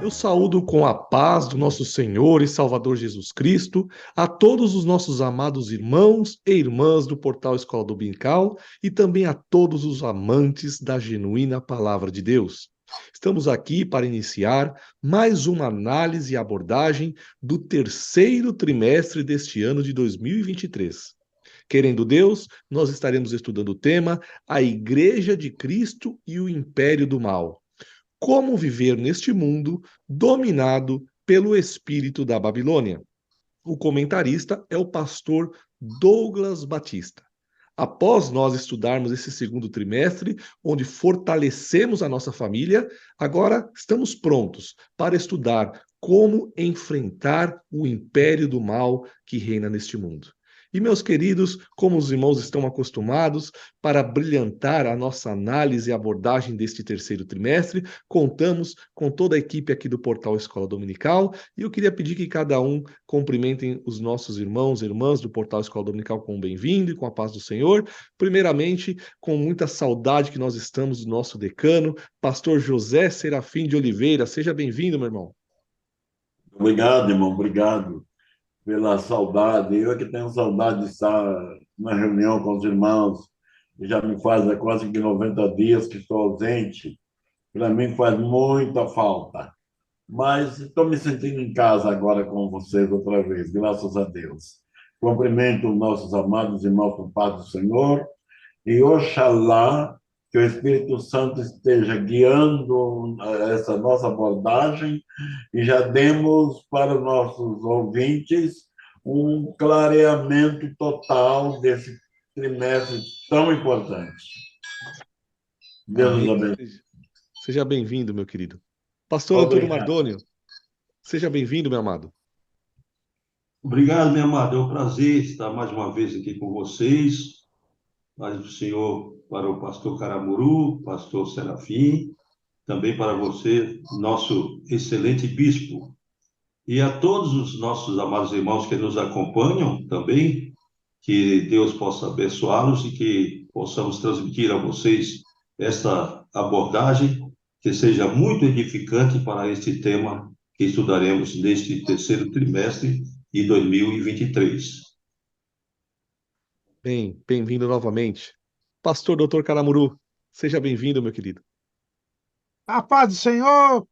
Eu saúdo com a paz do nosso Senhor e Salvador Jesus Cristo a todos os nossos amados irmãos e irmãs do Portal Escola Dominical e também a todos os amantes da genuína Palavra de Deus. Estamos aqui para iniciar mais uma análise e abordagem do terceiro trimestre deste ano de 2023. Querendo Deus, nós estaremos estudando o tema A Igreja de Cristo e o Império do Mal. Como viver neste mundo dominado pelo espírito da Babilônia. O comentarista é o pastor Douglas Batista. Após nós estudarmos esse segundo trimestre, onde fortalecemos a nossa família, agora estamos prontos para estudar como enfrentar o império do mal que reina neste mundo. E, meus queridos, como os irmãos estão acostumados, para brilhantar a nossa análise e abordagem deste terceiro trimestre, contamos com toda a equipe aqui do Portal Escola Dominical, e eu queria pedir que cada um cumprimentem os nossos irmãos e irmãs do Portal Escola Dominical com um bem-vindo e com a paz do Senhor. Primeiramente, com muita saudade que nós estamos do nosso decano, pastor José Serafim de Oliveira. Seja bem-vindo, meu irmão. Obrigado, irmão, obrigado pela saudade. Eu é que tenho saudade de estar na reunião com os irmãos. Já me faz há quase que 90 dias que estou ausente. Para mim faz muita falta. Mas estou me sentindo em casa agora com vocês outra vez, graças a Deus. Cumprimento nossos amados irmãos com paz do Senhor e oxalá que o Espírito Santo esteja guiando essa nossa abordagem e já demos para os nossos ouvintes um clareamento total desse trimestre tão importante. Deus nos Amém. abençoe. Seja bem-vindo, meu querido. Pastor Antônio Obrigado. Mardônio, seja bem-vindo, meu amado. Obrigado, meu amado. É um prazer estar mais uma vez aqui com vocês. Paz do Senhor para o pastor Caramuru, pastor Serafim, também para você, nosso excelente bispo. E a todos os nossos amados irmãos que nos acompanham também, que Deus possa abençoá-los e que possamos transmitir a vocês esta abordagem que seja muito edificante para este tema que estudaremos neste terceiro trimestre de 2023. Bem-vindo novamente. Pastor Dr. Caramuru, seja bem-vindo, meu querido. A paz do Senhor,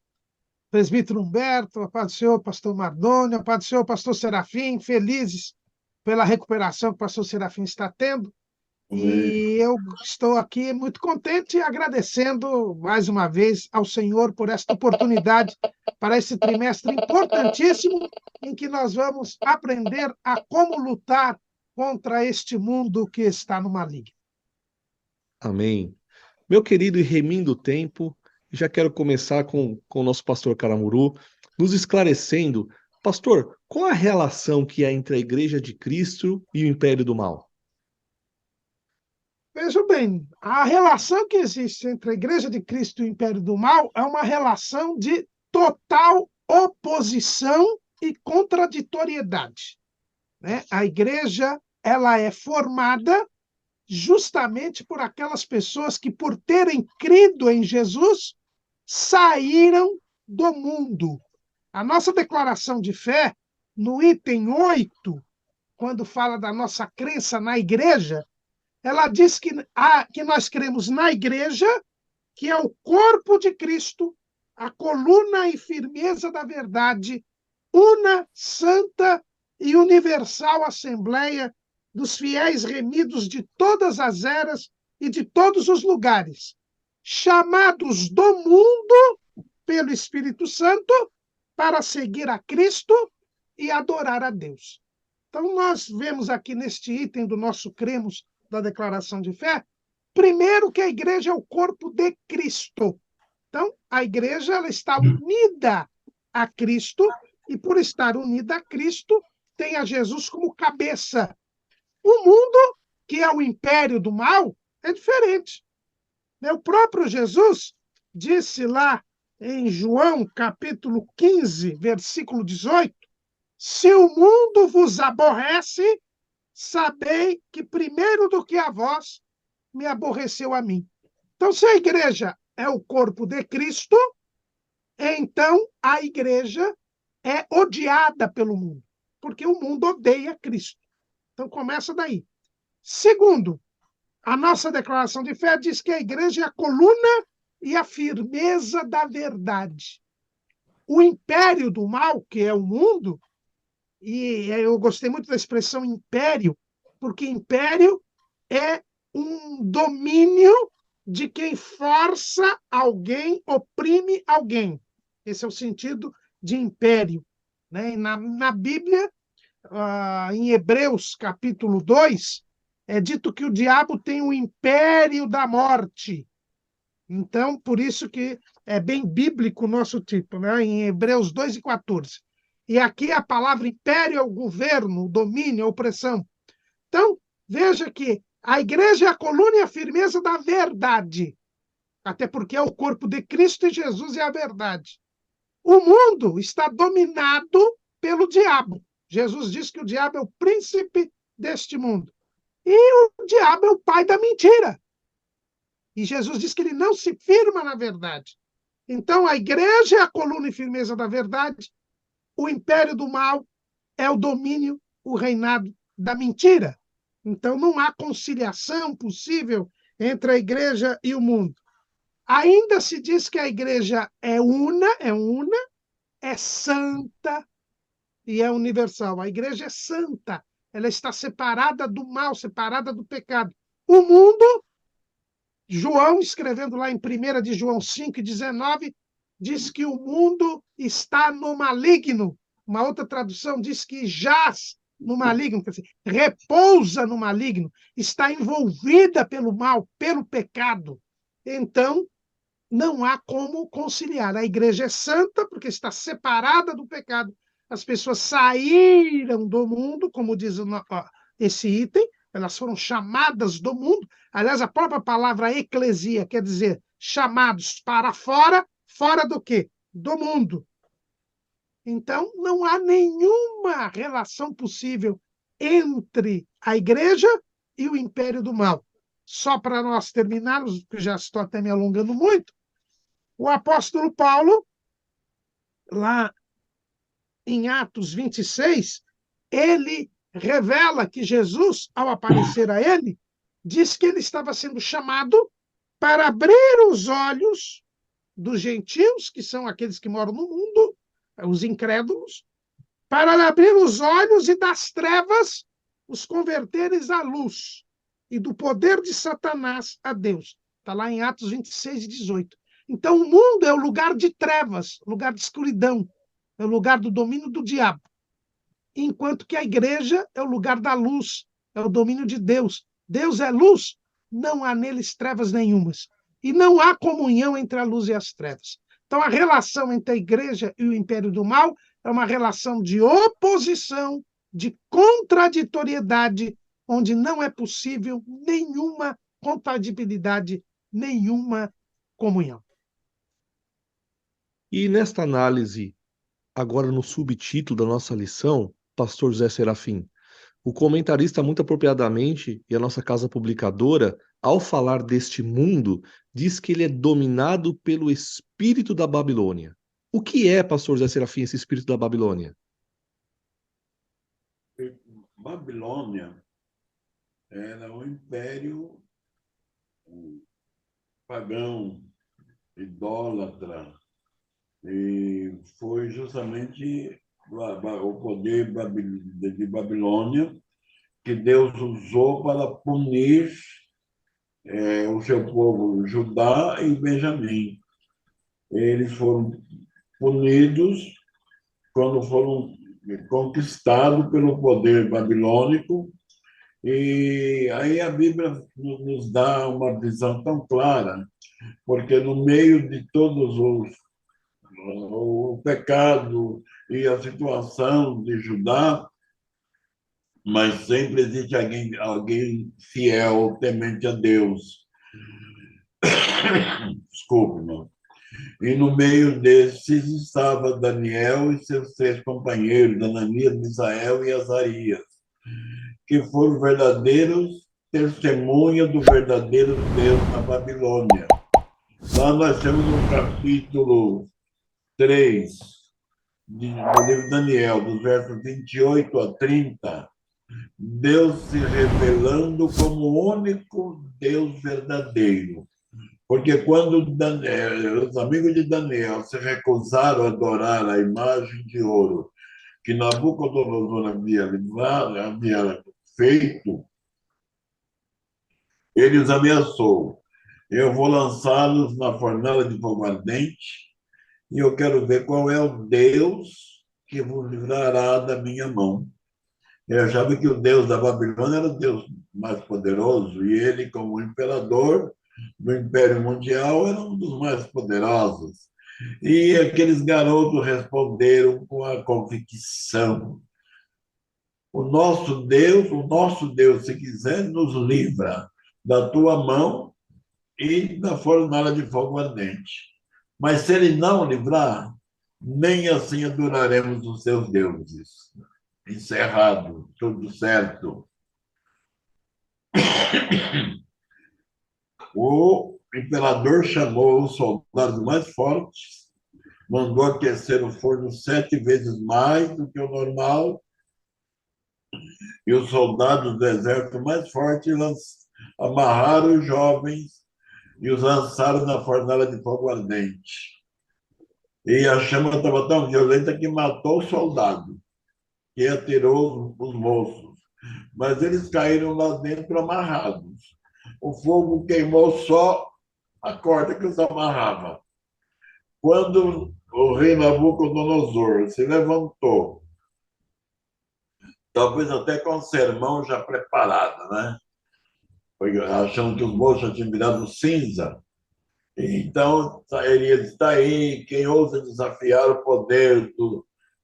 presbítero Humberto, a paz do Senhor, pastor Mardônio, a paz do Senhor, pastor Serafim, felizes pela recuperação que o pastor Serafim está tendo. E eu estou aqui muito contente e agradecendo mais uma vez ao Senhor por esta oportunidade para esse trimestre importantíssimo em que nós vamos aprender a como lutar contra este mundo que está no maligno. Amém. Meu querido, e remindo o tempo, já quero começar com o nosso pastor Caramuru, nos esclarecendo, pastor, qual a relação que há entre a Igreja de Cristo e o Império do Mal? Veja bem, a relação que existe entre a Igreja de Cristo e o Império do Mal é uma relação de total oposição e contraditoriedade, né? A Igreja ela é formada justamente por aquelas pessoas que, por terem crido em Jesus, saíram do mundo. A nossa declaração de fé, no item 8, quando fala da nossa crença na Igreja, ela diz que nós cremos na Igreja, que é o corpo de Cristo, a coluna e firmeza da verdade, una, santa e universal Assembleia dos fiéis remidos de todas as eras e de todos os lugares, chamados do mundo pelo Espírito Santo para seguir a Cristo e adorar a Deus. Então, nós vemos aqui neste item do nosso cremos da declaração de fé, primeiro que a igreja é o corpo de Cristo. Então, a igreja ela está unida a Cristo e, por estar unida a Cristo, tem a Jesus como cabeça. O mundo, que é o império do mal, é diferente. O próprio Jesus disse lá em João, capítulo 15, versículo 18, se o mundo vos aborrece, sabei que primeiro do que a vós, me aborreceu a mim. Então, se a igreja é o corpo de Cristo, então a igreja é odiada pelo mundo, porque o mundo odeia Cristo. Então começa daí. Segundo, a nossa declaração de fé diz que a igreja é a coluna e a firmeza da verdade. O império do mal, que é o mundo, e eu gostei muito da expressão império, porque império é um domínio de quem força alguém, oprime alguém. Esse é o sentido de império. Né? Na Bíblia, em Hebreus capítulo 2, é dito que o diabo tem o império da morte. Então, por isso que é bem bíblico o nosso tipo, né? Em Hebreus 2:14. E aqui a palavra império é o governo, o domínio, a opressão. Então, veja que a igreja é a coluna e a firmeza da verdade, até porque é o corpo de Cristo e Jesus é a verdade. O mundo está dominado pelo diabo. Jesus diz que o diabo é o príncipe deste mundo. E o diabo é o pai da mentira. E Jesus diz que ele não se firma na verdade. Então, a igreja é a coluna e firmeza da verdade, o império do mal é o domínio, o reinado da mentira. Então, não há conciliação possível entre a igreja e o mundo. Ainda se diz que a igreja é una, é santa e é universal. A igreja é santa, ela está separada do mal, separada do pecado. O mundo, João, escrevendo lá em 1 de João 5:19, diz que o mundo está no maligno. Uma outra tradução diz que jaz no maligno, quer dizer, repousa no maligno, está envolvida pelo mal, pelo pecado. Então, não há como conciliar. A igreja é santa porque está separada do pecado. As pessoas saíram do mundo, como diz esse item, elas foram chamadas do mundo. Aliás, a própria palavra eclesia quer dizer chamados para fora, fora do quê? Do mundo. Então, não há nenhuma relação possível entre a igreja e o império do mal. Só para nós terminarmos, porque já estou até me alongando muito, o apóstolo Paulo, lá em Atos 26, ele revela que Jesus, ao aparecer a ele, diz que ele estava sendo chamado para abrir os olhos dos gentios, que são aqueles que moram no mundo, os incrédulos, para abrir os olhos e das trevas os converteres à luz, e do poder de Satanás a Deus. Está lá em Atos 26:18. Então, o mundo é o lugar de trevas, lugar de escuridão, é o lugar do domínio do diabo. Enquanto que a igreja é o lugar da luz, é o domínio de Deus. Deus é luz, não há neles trevas nenhumas. E não há comunhão entre a luz e as trevas. Então, a relação entre a igreja e o império do mal é uma relação de oposição, de contraditoriedade, onde não é possível nenhuma compatibilidade, nenhuma comunhão. E nesta análise, agora no subtítulo da nossa lição, Pastor José Serafim, o comentarista, muito apropriadamente, e a nossa casa publicadora, ao falar deste mundo, diz que ele é dominado pelo espírito da Babilônia. O que é, Pastor José Serafim, esse espírito da Babilônia? Babilônia era um império pagão, idólatra, e foi justamente o poder de Babilônia que Deus usou para punir o seu povo Judá e Benjamim. Eles foram punidos quando foram conquistados pelo poder babilônico. E aí a Bíblia nos dá uma visão tão clara, porque no meio de todos o pecado e a situação de Judá, mas sempre existe alguém fiel, temente a Deus. Desculpe, irmão. E no meio desses estava Daniel e seus 3 companheiros, Ananias, Misael e Azarias, que foram verdadeiros testemunhas do verdadeiro Deus na Babilônia. Lá nós temos um capítulo 3, do livro de Daniel, dos versos 28 a 30, Deus se revelando como o único Deus verdadeiro. Porque quando os amigos de Daniel se recusaram a adorar a imagem de ouro que Nabucodonosor havia feito, ele os ameaçou. Eu vou lançá-los na fornalha de fogo ardente e eu quero ver qual é o Deus que vos livrará da minha mão. Eu achava que o Deus da Babilônia era o Deus mais poderoso, e ele, como imperador do Império Mundial, era um dos mais poderosos. E aqueles garotos responderam com a convicção: o nosso Deus, se quiser, nos livra da tua mão e da fornalha de fogo ardente. Mas se ele não livrar, nem assim adoraremos os seus deuses. Encerrado, tudo certo. O imperador chamou os soldados mais fortes, mandou aquecer o forno 7 vezes mais do que o normal, e os soldados do exército mais fortes amarraram os jovens e os lançaram na fornalha de fogo ardente. E a chama estava tão violenta que matou o soldado, que atirou os moços. Mas eles caíram lá dentro amarrados. O fogo queimou só a corda que os amarrava. Quando o rei Nabucodonosor se levantou, talvez até com o sermão já preparado, né? Achando que os moços tinham virado cinza. Então, ele está aí, quem ousa desafiar o poder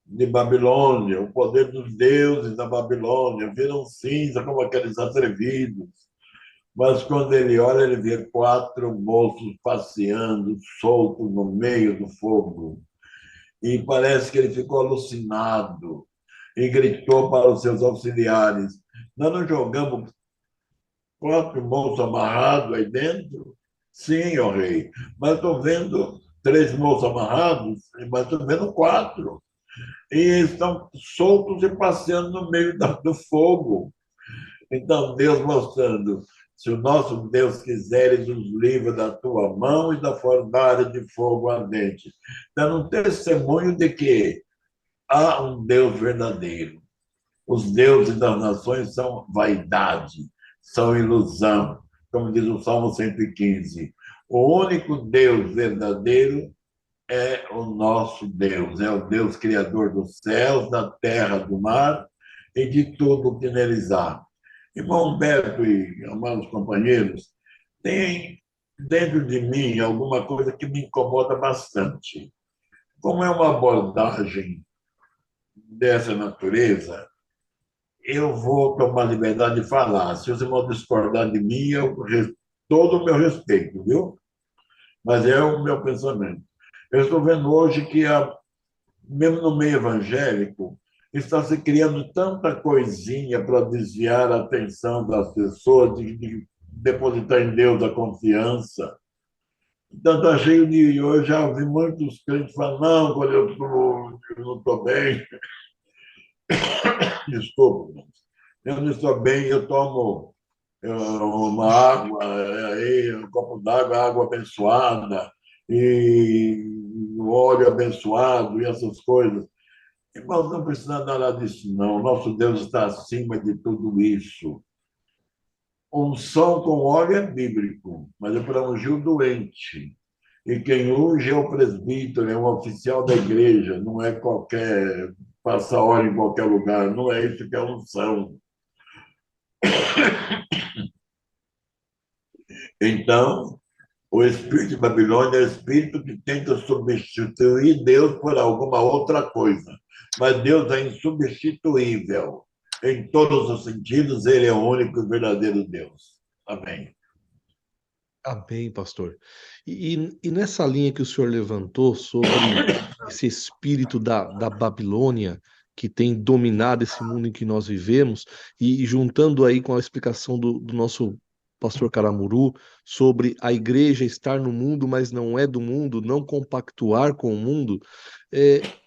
de Babilônia, o poder dos deuses da Babilônia, viram cinza como aqueles atrevidos. Mas quando ele olha, ele vê 4 moços passeando, soltos no meio do fogo. E parece que ele ficou alucinado e gritou para os seus auxiliares: nós não jogamos 4 moços amarrados aí dentro? Sim, ó rei, mas estou vendo 3 moços amarrados, mas estou vendo 4. E estão soltos e passeando no meio do fogo. Então, Deus mostrando: se o nosso Deus quiseres, os livra da tua mão e da fornalha de fogo ardente. Dando um testemunho de que há um Deus verdadeiro. Os deuses das nações são vaidade, são ilusão, como diz o Salmo 115. O único Deus verdadeiro é o nosso Deus, é o Deus criador dos céus, da terra, do mar e de tudo o que neles há. Irmão Humberto e amados companheiros, tem dentro de mim alguma coisa que me incomoda bastante. Como é uma abordagem dessa natureza, eu vou tomar liberdade de falar. Se os irmãos discordar de mim, todo o meu respeito, viu? Mas é o meu pensamento. Eu estou vendo hoje que, mesmo no meio evangélico, está se criando tanta coisinha para desviar a atenção das pessoas, de depositar em Deus a confiança. Então, está cheio de. Eu já ouvi muitos crentes falar: não, quando eu não estou bem, desculpa, eu não estou bem, eu tomo uma água, aí, um copo d'água, água abençoada, e o óleo abençoado, e essas coisas. Irmãos, não precisa nada disso, não. Nosso Deus está acima de tudo isso. Unção com óleo é bíblico, mas é para ungir o doente. E quem unge é o presbítero, é um oficial da igreja, não é qualquer passar óleo em qualquer lugar, não é isso que é unção. Então, o espírito de Babilônia é o espírito que tenta substituir Deus por alguma outra coisa. Mas Deus é insubstituível. Em todos os sentidos, ele é o único e verdadeiro Deus. Amém. Amém, pastor. E nessa linha que o senhor levantou sobre esse espírito da Babilônia que tem dominado esse mundo em que nós vivemos, e juntando aí com a explicação do nosso pastor Caramuru, sobre a igreja estar no mundo, mas não é do mundo, não compactuar com o mundo.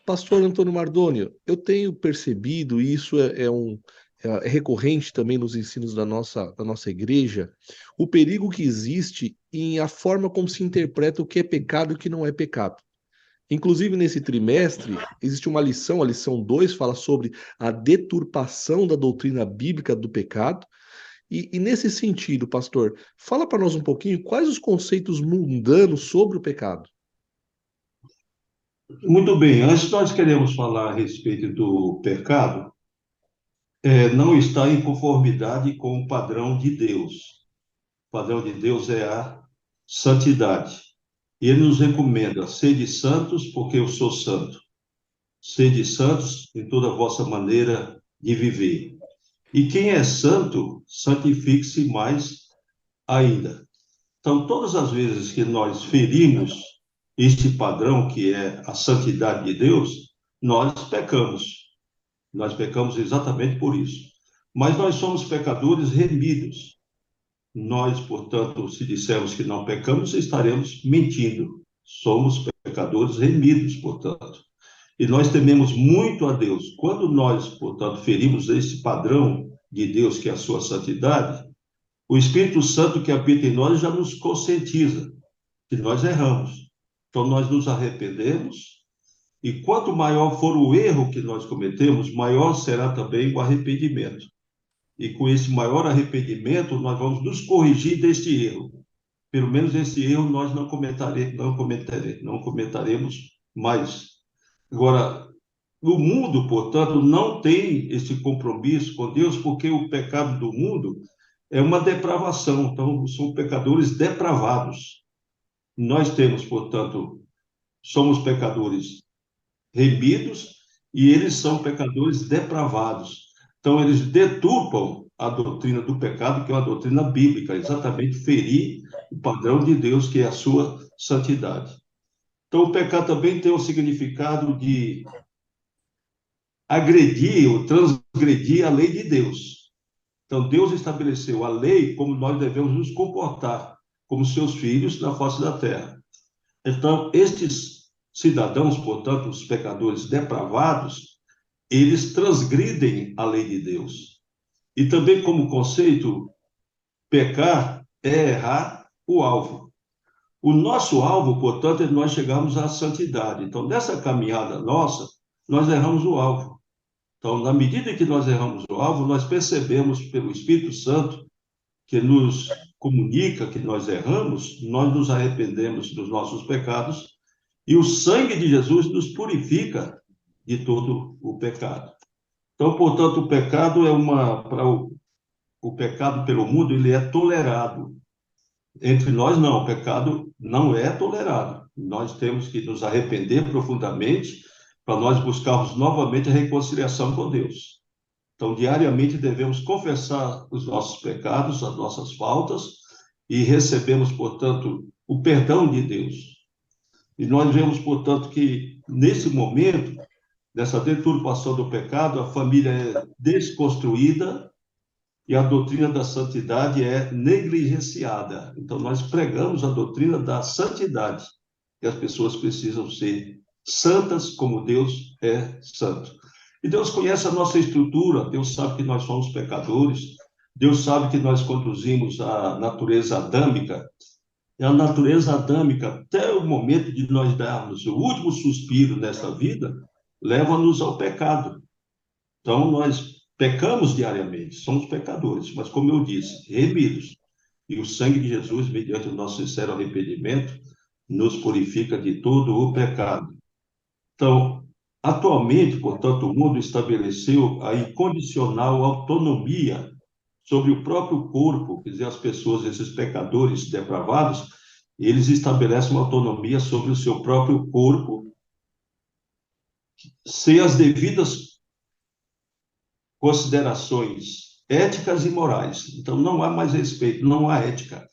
Pastor Antônio Mardônio, eu tenho percebido, e isso é recorrente também nos ensinos da nossa igreja, o perigo que existe em a forma como se interpreta o que é pecado e o que não é pecado. Inclusive, nesse trimestre, existe uma lição, a lição 2 fala sobre a deturpação da doutrina bíblica do pecado. E nesse sentido, pastor, fala para nós um pouquinho quais os conceitos mundanos sobre o pecado. Muito bem, antes nós queremos falar a respeito do pecado, não está em conformidade com o padrão de Deus. O padrão de Deus é a santidade. E ele nos recomenda: sede santos, porque eu sou santo. Sede santos em toda a vossa maneira de viver. E quem é santo, santifique-se mais ainda. Então, todas as vezes que nós ferimos este padrão, que é a santidade de Deus, nós pecamos. Nós pecamos exatamente por isso. Mas nós somos pecadores remidos. Nós, portanto, se dissermos que não pecamos, estaremos mentindo. Somos pecadores remidos, portanto. E nós tememos muito a Deus. Quando nós, portanto, ferimos esse padrão de Deus, que é a sua santidade, o Espírito Santo que habita em nós já nos conscientiza que nós erramos. Então, nós nos arrependemos, e quanto maior for o erro que nós cometemos, maior será também o arrependimento. E com esse maior arrependimento, nós vamos nos corrigir deste erro. Pelo menos esse erro nós não cometeremos mais. Agora, o mundo, portanto, não tem esse compromisso com Deus, porque o pecado do mundo é uma depravação. Então, são pecadores depravados. Nós temos, portanto, somos pecadores remidos e eles são pecadores depravados. Então, eles deturpam a doutrina do pecado, que é uma doutrina bíblica, exatamente ferir o padrão de Deus, que é a sua santidade. Então, o pecado também tem o significado de agredir ou transgredir a lei de Deus. Então, Deus estabeleceu a lei como nós devemos nos comportar, como seus filhos na face da terra. Então, estes cidadãos, portanto, os pecadores depravados, eles transgridem a lei de Deus. E também, como conceito, pecar é errar o alvo. O nosso alvo, portanto, é nós chegarmos à santidade. Então, nessa caminhada nossa, nós erramos o alvo. Então, na medida que nós erramos o alvo, nós percebemos pelo Espírito Santo que nos comunica que nós erramos, nós nos arrependemos dos nossos pecados e o sangue de Jesus nos purifica de todo o pecado. Então, portanto, o pecado o pecado pelo mundo, ele é tolerado. Entre nós, não, o pecado não é tolerado. Nós temos que nos arrepender profundamente para nós buscarmos novamente a reconciliação com Deus. Então, diariamente devemos confessar os nossos pecados, as nossas faltas, e recebemos, portanto, o perdão de Deus. E nós vemos, portanto, que nesse momento, dessa deturpação do pecado, a família é desconstruída e a doutrina da santidade é negligenciada. Então, nós pregamos a doutrina da santidade, que as pessoas precisam ser santas como Deus é santo. E Deus conhece a nossa estrutura, Deus sabe que nós somos pecadores, Deus sabe que nós conduzimos a natureza adâmica, e a natureza adâmica, até o momento de nós darmos o último suspiro nesta vida, leva-nos ao pecado. Então, nós pecamos diariamente, somos pecadores, mas, como eu disse, remidos. E o sangue de Jesus, mediante o nosso sincero arrependimento, nos purifica de todo o pecado. Então, atualmente, portanto, o mundo estabeleceu a incondicional autonomia sobre o próprio corpo, quer dizer, as pessoas, esses pecadores depravados, eles estabelecem uma autonomia sobre o seu próprio corpo, sem as devidas considerações éticas e morais. Então, não há mais respeito, não há ética.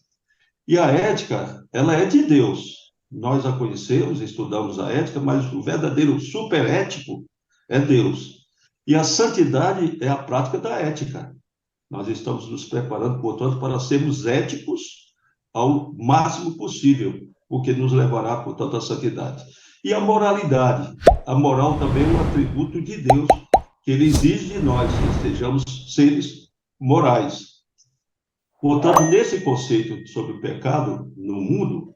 E a ética, ela é de Deus. Nós a conhecemos, estudamos a ética, mas o verdadeiro superético é Deus. E a santidade é a prática da ética. Nós estamos nos preparando, portanto, para sermos éticos ao máximo possível, o que nos levará, portanto, à santidade. E a moralidade. A moral também é um atributo de Deus, que ele exige de nós, que sejamos seres morais. Portanto, nesse conceito sobre o pecado no mundo,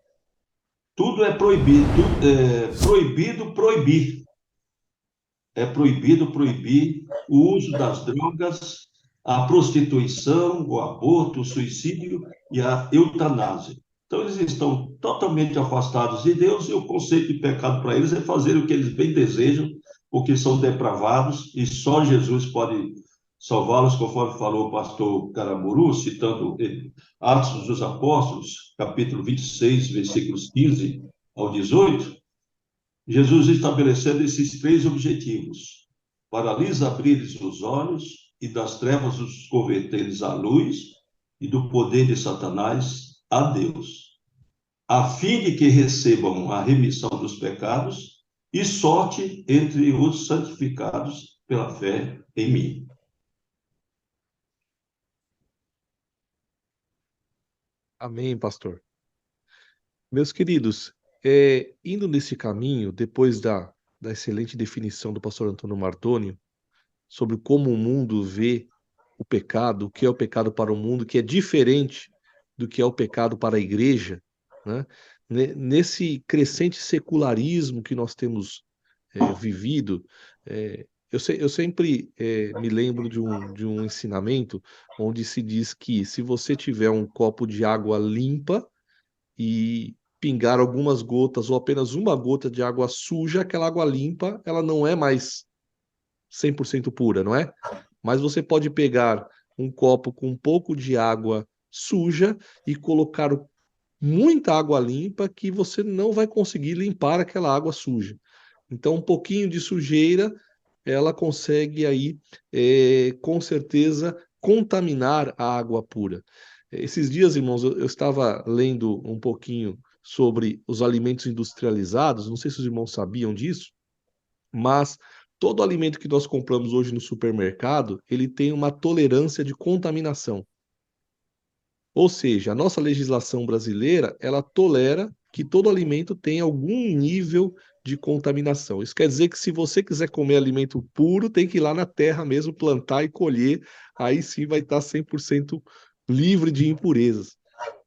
tudo é proibido, proibido proibir. É proibido proibir o uso das drogas, a prostituição, o aborto, o suicídio e a eutanásia. Então, eles estão totalmente afastados de Deus e o conceito de pecado para eles é fazer o que eles bem desejam, porque são depravados e só Jesus pode salvá-los, conforme falou o pastor Caramuru, citando Atos dos Apóstolos, capítulo 26, versículos 15 ao 18. Jesus estabelecendo esses três objetivos: para lhes abrir os olhos e das trevas os converteres à luz e do poder de Satanás a Deus, a fim de que recebam a remissão dos pecados e sorte entre os santificados pela fé em mim. Amém, pastor. Meus queridos, indo nesse caminho, depois da excelente definição do pastor Antônio Mardoni sobre como o mundo vê o pecado, o que é o pecado para o mundo, que é diferente do que é o pecado para a igreja, né? Nesse crescente secularismo que nós temos vivido, eu sempre me lembro de um ensinamento onde se diz que se você tiver um copo de água limpa e pingar algumas gotas ou apenas uma gota de água suja, aquela água limpa, ela não é mais 100% pura, não é? Mas você pode pegar um copo com um pouco de água suja e colocar muita água limpa que você não vai conseguir limpar aquela água suja. Então, um pouquinho de sujeira, ela consegue aí, com certeza, contaminar a água pura. Esses dias, irmãos, eu estava lendo um pouquinho sobre os alimentos industrializados, não sei se os irmãos sabiam disso, mas todo alimento que nós compramos hoje no supermercado, ele tem uma tolerância de contaminação. Ou seja, a nossa legislação brasileira, ela tolera que todo alimento tenha algum nível de contaminação. Isso quer dizer que se você quiser comer alimento puro, tem que ir lá na terra mesmo plantar e colher, aí sim vai estar 100% livre de impurezas.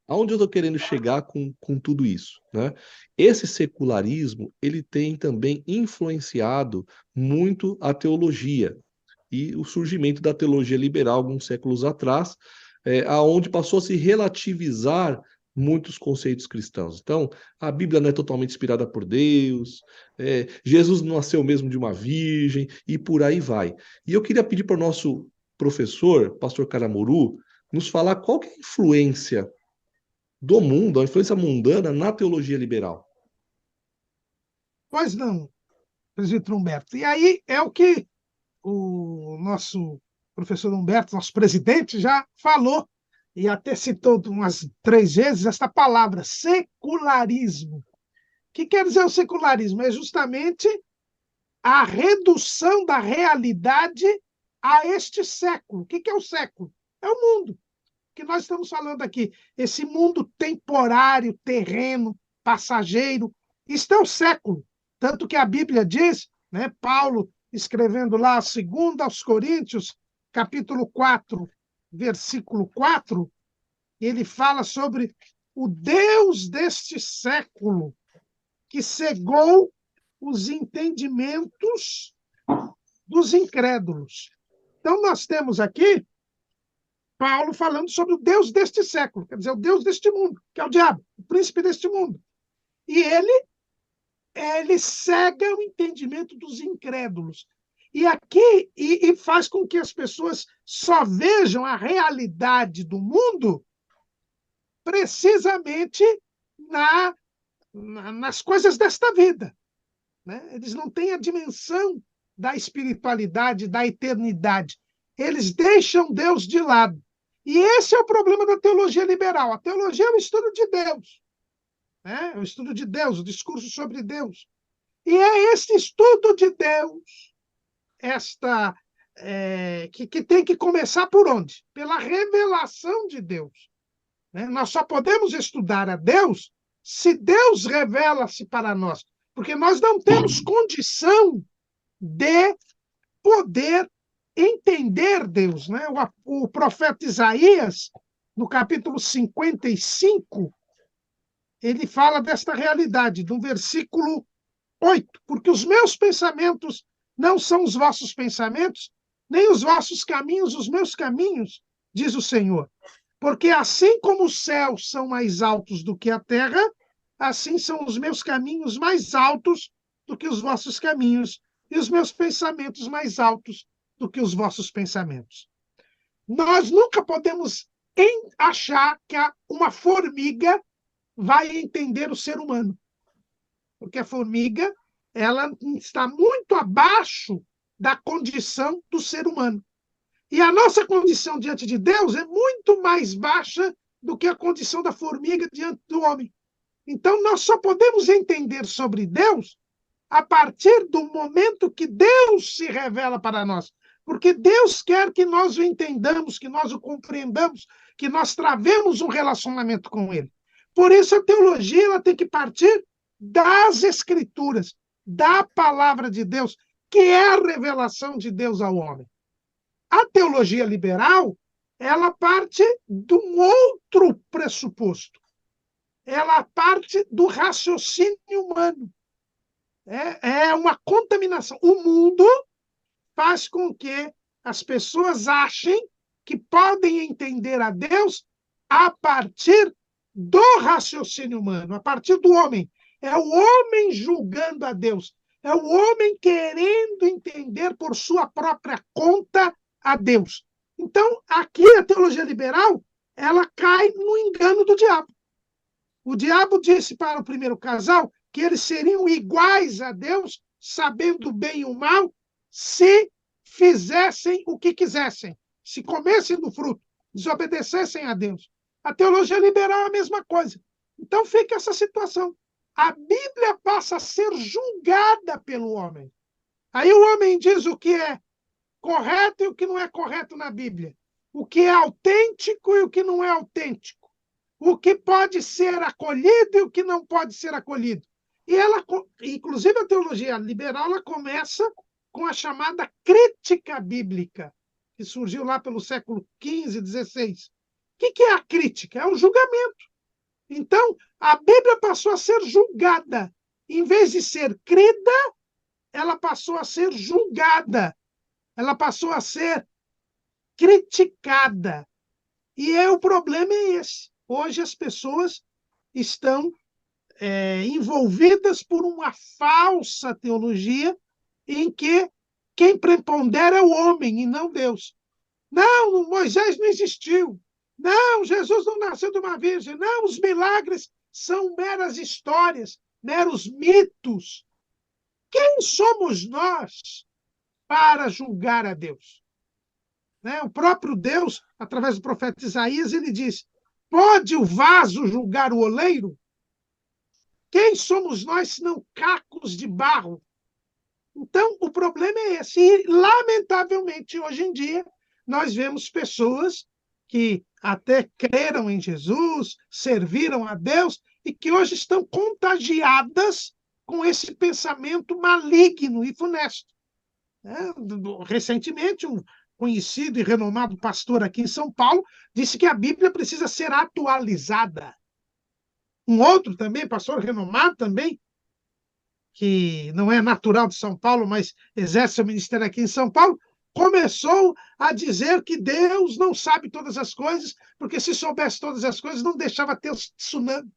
Aonde eu estou querendo chegar com tudo isso, né? Esse secularismo, ele tem também influenciado muito a teologia e o surgimento da teologia liberal alguns séculos atrás, aonde passou a se relativizar muitos conceitos cristãos. Então, a Bíblia não é totalmente inspirada por Deus, Jesus não nasceu mesmo de uma virgem, e por aí vai. E eu queria pedir para o nosso professor, pastor Caramuru, nos falar qual que é a influência do mundo, a influência mundana na teologia liberal. Pois não, presbítero Humberto. E aí é o que o nosso professor Humberto, nosso presidente, já falou, e até citou umas 3 vezes esta palavra, secularismo. O que quer dizer o secularismo? É justamente a redução da realidade a este século. O que é o século? É o mundo que nós estamos falando aqui. Esse mundo temporário, terreno, passageiro. Isto é o século. Tanto que a Bíblia diz, né, Paulo escrevendo lá, 2 aos Coríntios, capítulo 4, versículo 4, ele fala sobre o Deus deste século que cegou os entendimentos dos incrédulos. Então, nós temos aqui Paulo falando sobre o Deus deste século, quer dizer, o Deus deste mundo, que é o diabo, o príncipe deste mundo. E ele cega o entendimento dos incrédulos. E aqui e faz com que as pessoas só vejam a realidade do mundo precisamente nas coisas desta vida, né? Eles não têm a dimensão da espiritualidade, da eternidade. Eles deixam Deus de lado. E esse é o problema da teologia liberal. A teologia é o estudo de Deus, né? É o estudo de Deus, o discurso sobre Deus. E é esse estudo de Deus, esta que tem que começar por onde? Pela revelação de Deus. Né? Nós só podemos estudar a Deus se Deus revela-se para nós, porque nós não temos condição de poder entender Deus. Né? O profeta Isaías, no capítulo 55, ele fala desta realidade, no versículo 8, porque os meus pensamentos não são os vossos pensamentos, nem os vossos caminhos os meus caminhos, diz o Senhor. Porque assim como os céus são mais altos do que a terra, assim são os meus caminhos mais altos do que os vossos caminhos, e os meus pensamentos mais altos do que os vossos pensamentos. Nós nunca podemos achar que uma formiga vai entender o ser humano, porque a formiga ela está muito abaixo da condição do ser humano. E a nossa condição diante de Deus é muito mais baixa do que a condição da formiga diante do homem. Então, nós só podemos entender sobre Deus a partir do momento que Deus se revela para nós. Porque Deus quer que nós o entendamos, que nós o compreendamos, que nós travemos um relacionamento com Ele. Por isso, a teologia ela tem que partir das Escrituras, da palavra de Deus, que é a revelação de Deus ao homem. A teologia liberal, ela parte de um outro pressuposto. Ela parte do raciocínio humano. É uma contaminação. O mundo faz com que as pessoas achem que podem entender a Deus a partir do raciocínio humano, a partir do homem. É o homem julgando a Deus. É o homem querendo entender por sua própria conta a Deus. Então, aqui a teologia liberal, ela cai no engano do diabo. O diabo disse para o primeiro casal que eles seriam iguais a Deus, sabendo o bem e o mal, se fizessem o que quisessem, se comessem do fruto, desobedecessem a Deus. A teologia liberal é a mesma coisa. Então fica essa situação. A Bíblia passa a ser julgada pelo homem. Aí o homem diz o que é correto e o que não é correto na Bíblia. O que é autêntico e o que não é autêntico. O que pode ser acolhido e o que não pode ser acolhido. E ela, inclusive a teologia liberal, ela começa com a chamada crítica bíblica, que surgiu lá pelo século XV, XVI. O que é a crítica? É o julgamento. Então, a Bíblia passou a ser julgada. Em vez de ser crida, ela passou a ser julgada. Ela passou a ser criticada. E o problema é esse. Hoje as pessoas estão envolvidas por uma falsa teologia em que quem prepondera é o homem e não Deus. Não, Moisés não existiu. Não, Jesus não nasceu de uma virgem. Não, os milagres são meras histórias, meros mitos. Quem somos nós para julgar a Deus? Né? O próprio Deus, através do profeta Isaías, ele diz: pode o vaso julgar o oleiro? Quem somos nós senão cacos de barro? Então, o problema é esse. E, lamentavelmente, hoje em dia, nós vemos pessoas que até creram em Jesus, serviram a Deus, e que hoje estão contagiadas com esse pensamento maligno e funesto. Recentemente, um conhecido e renomado pastor aqui em São Paulo disse que a Bíblia precisa ser atualizada. Um outro também, pastor renomado também, que não é natural de São Paulo, mas exerce seu ministério aqui em São Paulo, começou a dizer que Deus não sabe todas as coisas, porque se soubesse todas as coisas, não deixava ter tsunami.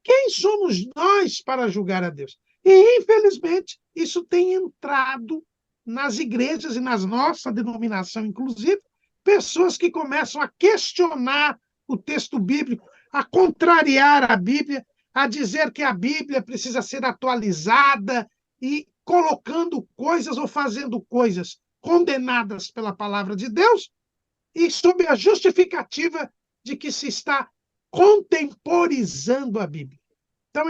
Quem somos nós para julgar a Deus? E, infelizmente, isso tem entrado nas igrejas e nas nossa denominação, inclusive, pessoas que começam a questionar o texto bíblico, a contrariar a Bíblia, a dizer que a Bíblia precisa ser atualizada e colocando coisas ou fazendo coisas condenadas pela palavra de Deus e sob a justificativa de que se está contemporizando a Bíblia. Então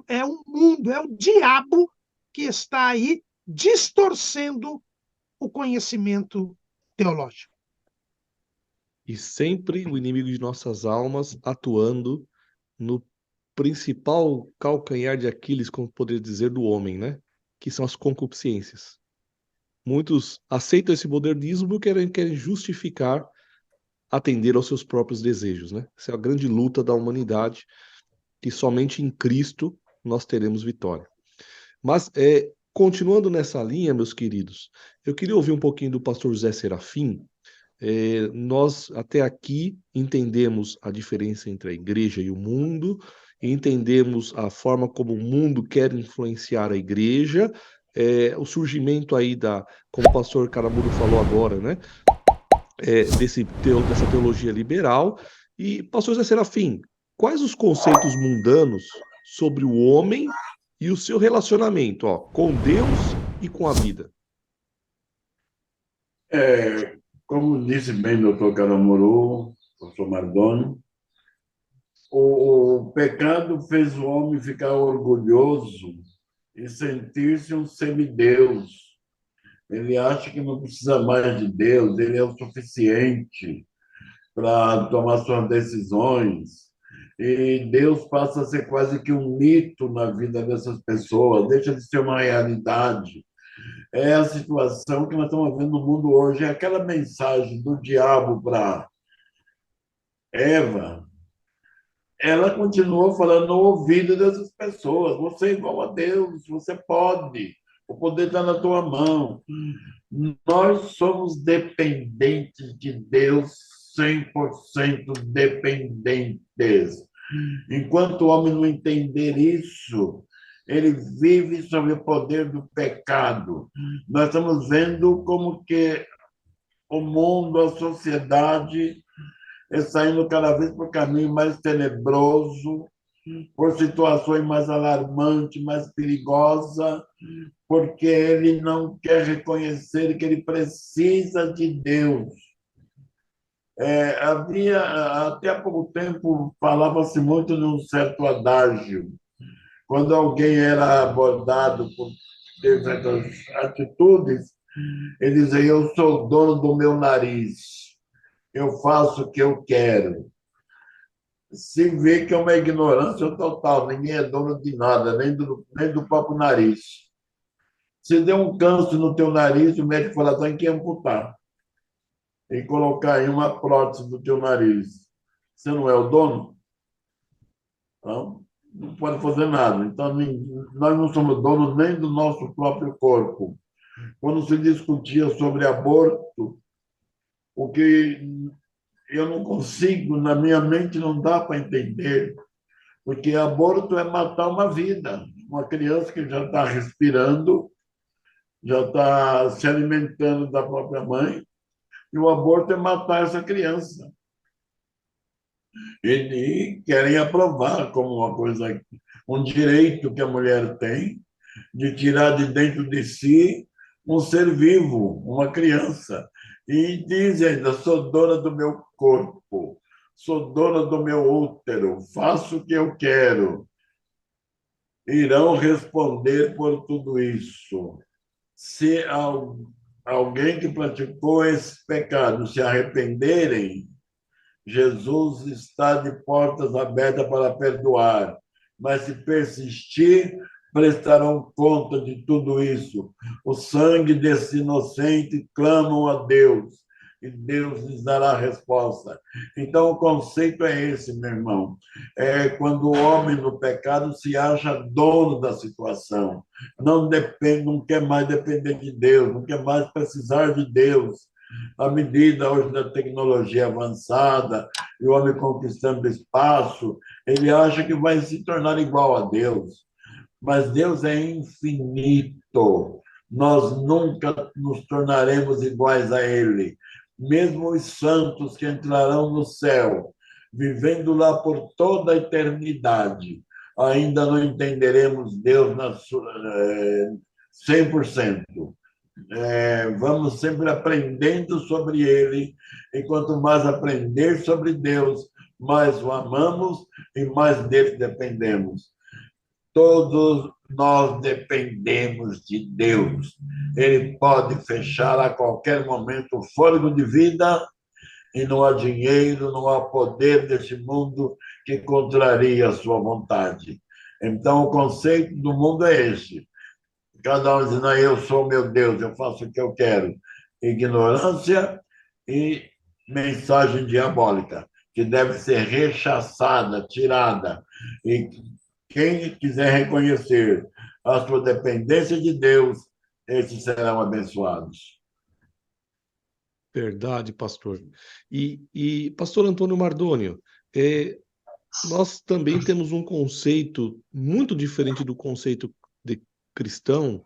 é um mundo, é o diabo que está aí distorcendo o conhecimento teológico. E sempre o inimigo de nossas almas atuando no principal calcanhar de Aquiles, como poderia dizer, do homem, né? Que são as concupiscências. Muitos aceitam esse modernismo porque querem justificar atender aos seus próprios desejos, né? Essa é a grande luta da humanidade, que somente em Cristo nós teremos vitória. Mas, continuando nessa linha, meus queridos, eu queria ouvir um pouquinho do pastor José Serafim. Nós até aqui entendemos a diferença entre a igreja e o mundo, entendemos a forma como o mundo quer influenciar a igreja, o surgimento aí como o pastor Caramuru falou agora, né, dessa teologia liberal. E, pastor José Serafim, quais os conceitos mundanos sobre o homem e o seu relacionamento, com Deus e com a vida? Como disse bem o doutor Caramuru, professor Mardoni, o pecado fez o homem ficar orgulhoso e sentir-se um semideus. Ele acha que não precisa mais de Deus, ele é o suficiente para tomar suas decisões. E Deus passa a ser quase que um mito na vida dessas pessoas, deixa de ser uma realidade. É a situação que nós estamos vendo no mundo hoje. É aquela mensagem do diabo para Eva, ela continuou falando no ouvido dessas pessoas: você é igual a Deus, você pode, o poder está na tua mão. Nós somos dependentes de Deus, 100% dependentes. Enquanto o homem não entender isso, ele vive sob o poder do pecado. Nós estamos vendo como que o mundo, a sociedade, está indo cada vez por um caminho mais tenebroso, por situações mais alarmantes, mais perigosas, porque ele não quer reconhecer que ele precisa de Deus. Até há pouco tempo, falava-se muito de um certo adágio. Quando alguém era abordado por certas atitudes, ele dizia: eu sou dono do meu nariz, eu faço o que eu quero. Se vê que é uma ignorância total, ninguém é dono de nada, nem do próprio nariz. Se der um câncer no teu nariz, o médico fala: tem que amputar e colocar aí uma prótese do teu nariz. Você não é o dono? Então, não pode fazer nada. Então, nós não somos donos nem do nosso próprio corpo. Quando se discutia sobre aborto, o que eu não consigo, na minha mente não dá para entender, porque aborto é matar uma vida, uma criança que já está respirando, já está se alimentando da própria mãe, e o aborto é matar essa criança. E querem aprovar como uma coisa, um direito que a mulher tem de tirar de dentro de si um ser vivo, uma criança. E diz ainda: sou dona do meu corpo, sou dona do meu útero, faço o que eu quero. Irão responder por tudo isso. Se alguém que praticou esse pecado se arrependerem, Jesus está de portas abertas para perdoar, mas se persistir, prestarão conta de tudo isso. O sangue desse inocente clamam a Deus, e Deus lhes dará a resposta. Então, o conceito é esse, meu irmão. É quando o homem no pecado se acha dono da situação, não depende, não quer mais depender de Deus, não quer mais precisar de Deus. À medida hoje da tecnologia avançada e o homem conquistando espaço, ele acha que vai se tornar igual a Deus. Mas Deus é infinito. Nós nunca nos tornaremos iguais a Ele. Mesmo os santos que entrarão no céu, vivendo lá por toda a eternidade, ainda não entenderemos Deus 100%. Vamos sempre aprendendo sobre Ele, e quanto mais aprender sobre Deus, mais o amamos e mais dele dependemos. Todos nós dependemos de Deus. Ele pode fechar a qualquer momento o fôlego de vida e não há dinheiro, não há poder deste mundo que contraria a sua vontade. Então, o conceito do mundo é esse. Cada um dizendo, eu sou meu Deus, eu faço o que eu quero. Ignorância e mensagem diabólica, que deve ser rechaçada, tirada. E quem quiser reconhecer a sua dependência de Deus, esses serão abençoados. Verdade, pastor. Pastor Antônio Mardônio, nós também temos um conceito muito diferente do conceito de cristão,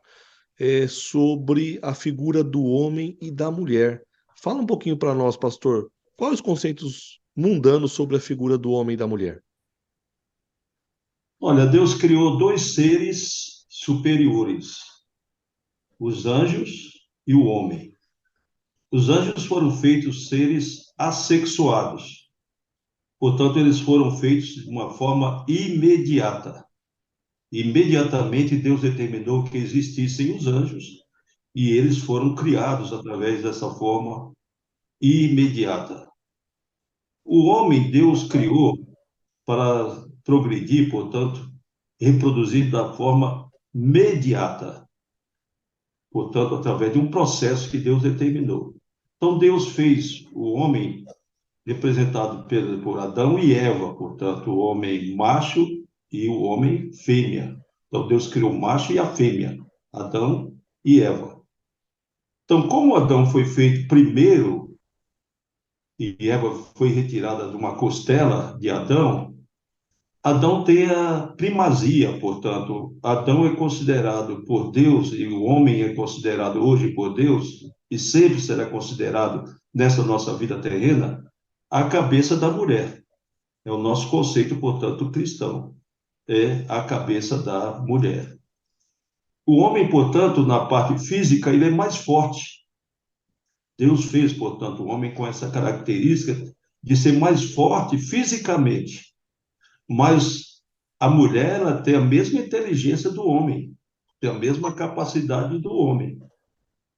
sobre a figura do homem e da mulher. Fala um pouquinho para nós, pastor, quais os conceitos mundanos sobre a figura do homem e da mulher? Olha, Deus criou dois seres superiores, os anjos e o homem. Os anjos foram feitos seres assexuados, portanto, eles foram feitos de uma forma imediata. Imediatamente, Deus determinou que existissem os anjos e eles foram criados através dessa forma imediata. O homem, Deus criou para progredir, portanto, reproduzir da forma mediata, portanto, através de um processo que Deus determinou. Então, Deus fez o homem representado por Adão e Eva, portanto, o homem macho e o homem fêmea. Então, Deus criou o macho e a fêmea, Adão e Eva. Então, como Adão foi feito primeiro e Eva foi retirada de uma costela de Adão, Adão tem a primazia, portanto, Adão é considerado por Deus, e o homem é considerado hoje por Deus, e sempre será considerado nessa nossa vida terrena, a cabeça da mulher. É o nosso conceito, portanto, cristão. É a cabeça da mulher. O homem, portanto, na parte física, ele é mais forte. Deus fez, portanto, o homem com essa característica de ser mais forte fisicamente. Mas a mulher, ela tem a mesma inteligência do homem, tem a mesma capacidade do homem.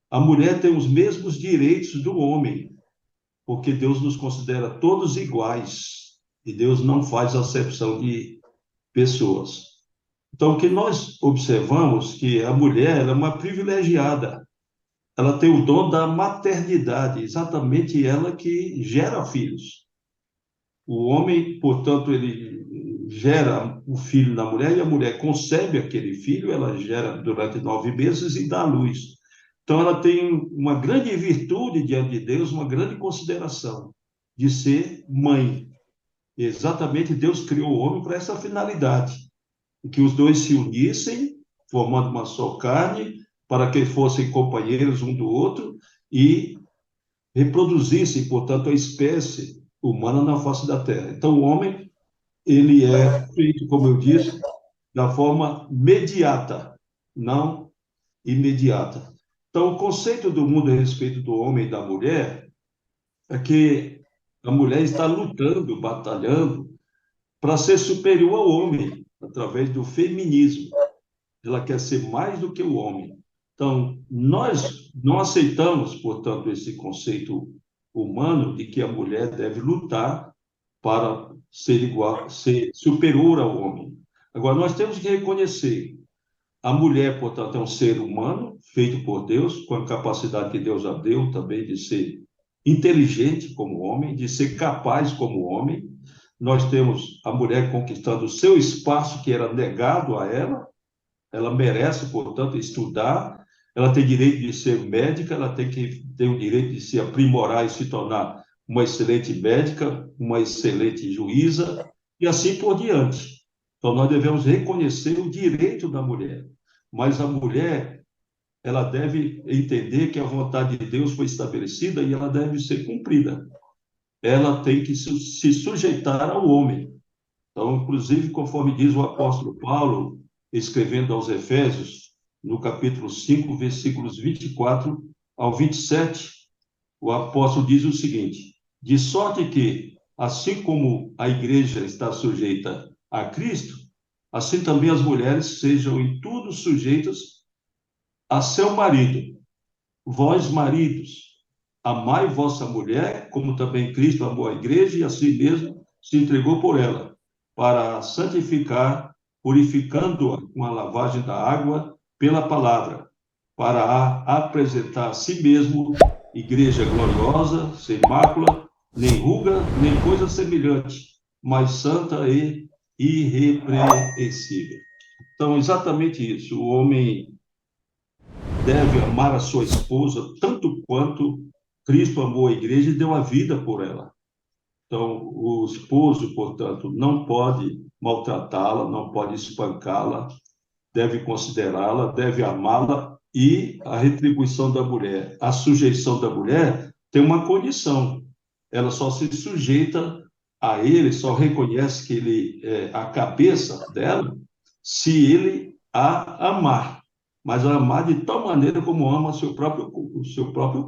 A mulher tem os mesmos direitos do homem, porque Deus nos considera todos iguais e Deus não faz acepção de pessoas. Então, o que nós observamos que a mulher ela é uma privilegiada, ela tem o dom da maternidade, exatamente ela que gera filhos. O homem, portanto, ele gera o filho na mulher e a mulher concebe aquele filho, ela gera durante 9 meses e dá à luz. Então, ela tem uma grande virtude diante de Deus, uma grande consideração de ser mãe. E exatamente Deus criou o homem para essa finalidade, que os dois se unissem, formando uma só carne, para que fossem companheiros um do outro e reproduzissem, portanto, a espécie humana na face da Terra. Então, o homem, ele é feito, como eu disse, da forma mediata, não imediata. Então, o conceito do mundo a respeito do homem e da mulher é que a mulher está lutando, batalhando para ser superior ao homem, através do feminismo. Ela quer ser mais do que o homem. Então, nós não aceitamos, portanto, esse conceito humano de que a mulher deve lutar para ser igual, ser superior ao homem. Agora, nós temos que reconhecer a mulher, portanto, é um ser humano feito por Deus, com a capacidade que Deus a deu também de ser inteligente como homem, de ser capaz como homem. Nós temos a mulher conquistando o seu espaço que era negado a ela. Ela merece, portanto, estudar. Ela tem direito de ser médica, ela tem que ter o direito de se aprimorar e se tornar uma excelente médica, uma excelente juíza, e assim por diante. Então, nós devemos reconhecer o direito da mulher. Mas a mulher, ela deve entender que a vontade de Deus foi estabelecida e ela deve ser cumprida. Ela tem que se sujeitar ao homem. Então, inclusive, conforme diz o apóstolo Paulo, escrevendo aos Efésios, no capítulo 5, versículos 24 ao 27, o apóstolo diz o seguinte: de sorte que, assim como a igreja está sujeita a Cristo, assim também as mulheres sejam em tudo sujeitas a seu marido. Vós, maridos, amai vossa mulher, como também Cristo amou a igreja e a si mesmo se entregou por ela, para santificar, purificando-a com a lavagem da água pela palavra, para a apresentar a si mesmo igreja gloriosa, sem mácula, nem ruga, nem coisa semelhante, mas santa e irrepreensível. Então, exatamente isso. O homem deve amar a sua esposa tanto quanto Cristo amou a igreja e deu a vida por ela. Então, o esposo, portanto, não pode maltratá-la, não pode espancá-la, deve considerá-la, deve amá-la, e a retribuição da mulher, a sujeição da mulher tem uma condição. Ela só se sujeita a ele, só reconhece que ele é a cabeça dela, se ele a amar. Mas a amar de tal maneira como ama o seu próprio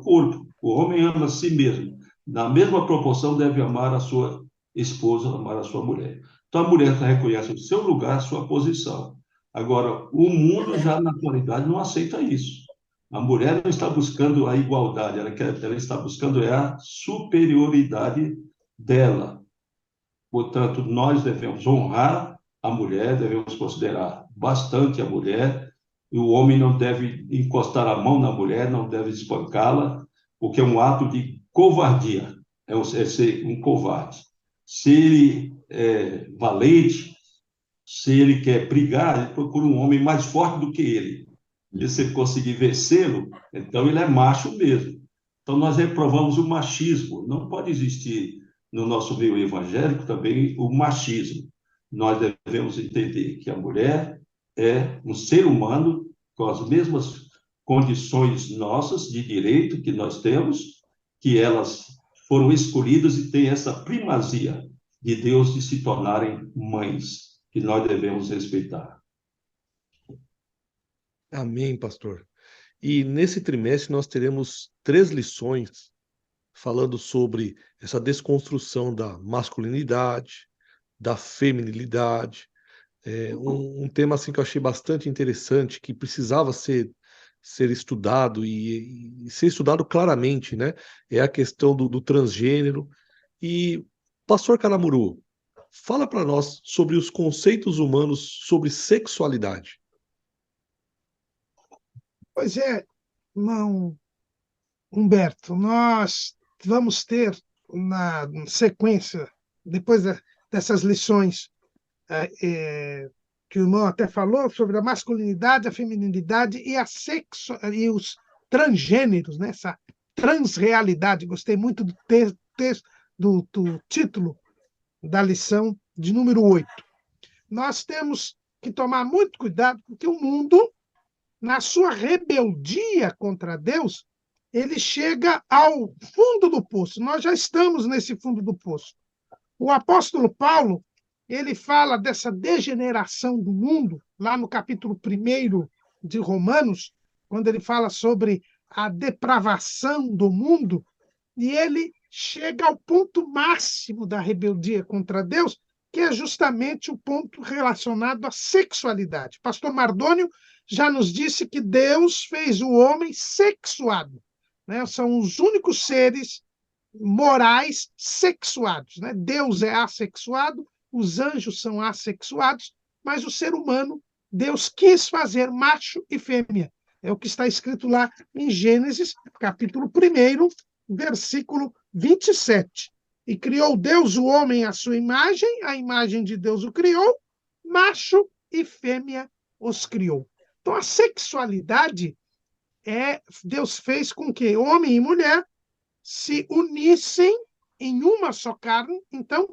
corpo. O homem ama a si mesmo. Na mesma proporção, deve amar a sua esposa, amar a sua mulher. Então, a mulher reconhece o seu lugar, a sua posição. Agora, o mundo já na atualidade não aceita isso. A mulher não está buscando a igualdade, ela está buscando a superioridade dela. Portanto, nós devemos honrar a mulher, devemos considerar bastante a mulher, e o homem não deve encostar a mão na mulher, não deve espancá-la, porque é um ato de covardia, é ser um covarde. Se ele é valente, se ele quer brigar, ele procura um homem mais forte do que ele. E se ele conseguir vencê-lo, então ele é macho mesmo. Então nós reprovamos o machismo. Não pode existir no nosso meio evangélico também o machismo. Nós devemos entender que a mulher é um ser humano com as mesmas condições nossas de direito que nós temos, que elas foram escolhidas e têm essa primazia de Deus de se tornarem mães, que nós devemos respeitar. Amém, pastor. E nesse trimestre nós teremos 3 lições falando sobre essa desconstrução da masculinidade, da feminilidade. Um tema assim que eu achei bastante interessante, que precisava ser estudado e ser estudado claramente, né? É a questão do transgênero. E, pastor Caramuru, fala para nós sobre os conceitos humanos sobre sexualidade. Pois é, irmão Humberto, nós vamos ter na sequência, depois dessas lições que o irmão até falou, sobre a masculinidade, a feminilidade e, e os transgêneros, né? Essa transrealidade. Gostei muito do título da lição de número 8. Nós temos que tomar muito cuidado, porque o mundo, na sua rebeldia contra Deus, ele chega ao fundo do poço. Nós já estamos nesse fundo do poço. O apóstolo Paulo, ele fala dessa degeneração do mundo, lá no capítulo 1 de Romanos, quando ele fala sobre a depravação do mundo, e ele chega ao ponto máximo da rebeldia contra Deus, que é justamente o ponto relacionado à sexualidade. Pastor Mardônio já nos disse que Deus fez o homem sexuado, né? São os únicos seres morais sexuados, né? Deus é assexuado, os anjos são assexuados, mas o ser humano, Deus quis fazer macho e fêmea. É o que está escrito lá em Gênesis, capítulo 1, versículo 27. E criou Deus o homem à sua imagem, a imagem de Deus o criou, macho e fêmea os criou. Então, a sexualidade Deus fez com que homem e mulher se unissem em uma só carne. Então,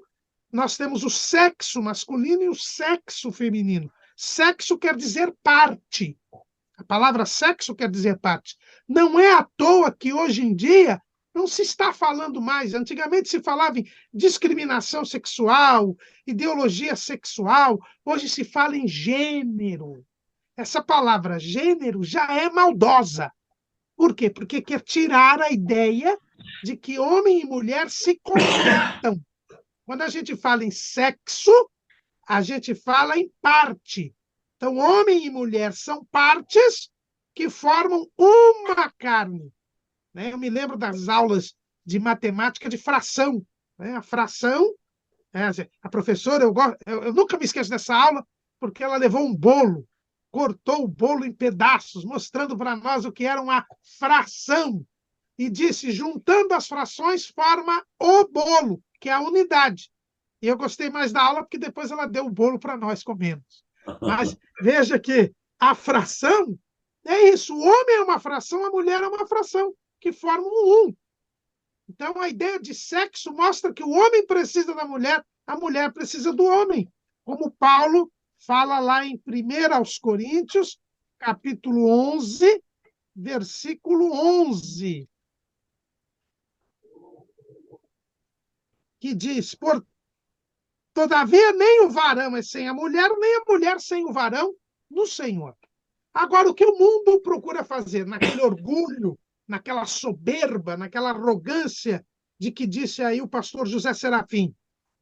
nós temos o sexo masculino e o sexo feminino. Sexo quer dizer parte. A palavra sexo quer dizer parte. Não é à toa que hoje em dia não se está falando mais. Antigamente se falava em discriminação sexual, ideologia sexual. Hoje se fala em gênero. Essa palavra gênero já é maldosa. Por quê? Porque quer tirar a ideia de que homem e mulher se completam. Quando a gente fala em sexo, a gente fala em parte. Então, homem e mulher são partes que formam uma carne, né? Eu me lembro das aulas de matemática de fração, né? A fração, a professora, eu nunca me esqueço dessa aula, porque ela levou um bolo, cortou o bolo em pedaços, mostrando para nós o que era uma fração, e disse, juntando as frações, forma o bolo, que é a unidade. E eu gostei mais da aula, porque depois ela deu o bolo para nós comermos. Mas veja que a fração é isso. O homem é uma fração, a mulher é uma fração, que formam um. Então, a ideia de sexo mostra que o homem precisa da mulher, a mulher precisa do homem. Como Paulo fala lá em 1 Coríntios, capítulo 11, versículo 11, que diz, todavia, nem o varão é sem a mulher, nem a mulher sem o varão no Senhor. Agora, o que o mundo procura fazer? Naquele orgulho, naquela soberba, naquela arrogância de que disse aí o pastor José Serafim.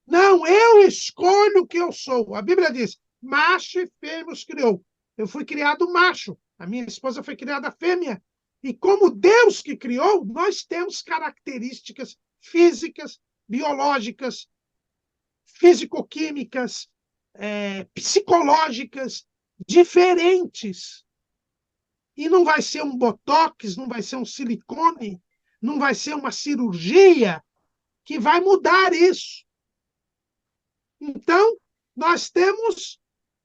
Não, eu escolho o que eu sou. A Bíblia diz, macho e fêmea os criou. Eu fui criado macho, a minha esposa foi criada fêmea. E como Deus que criou, nós temos características físicas, biológicas, físico-químicas, psicológicas diferentes. E não vai ser um botox, não vai ser um silicone, não vai ser uma cirurgia que vai mudar isso. Então, nós temos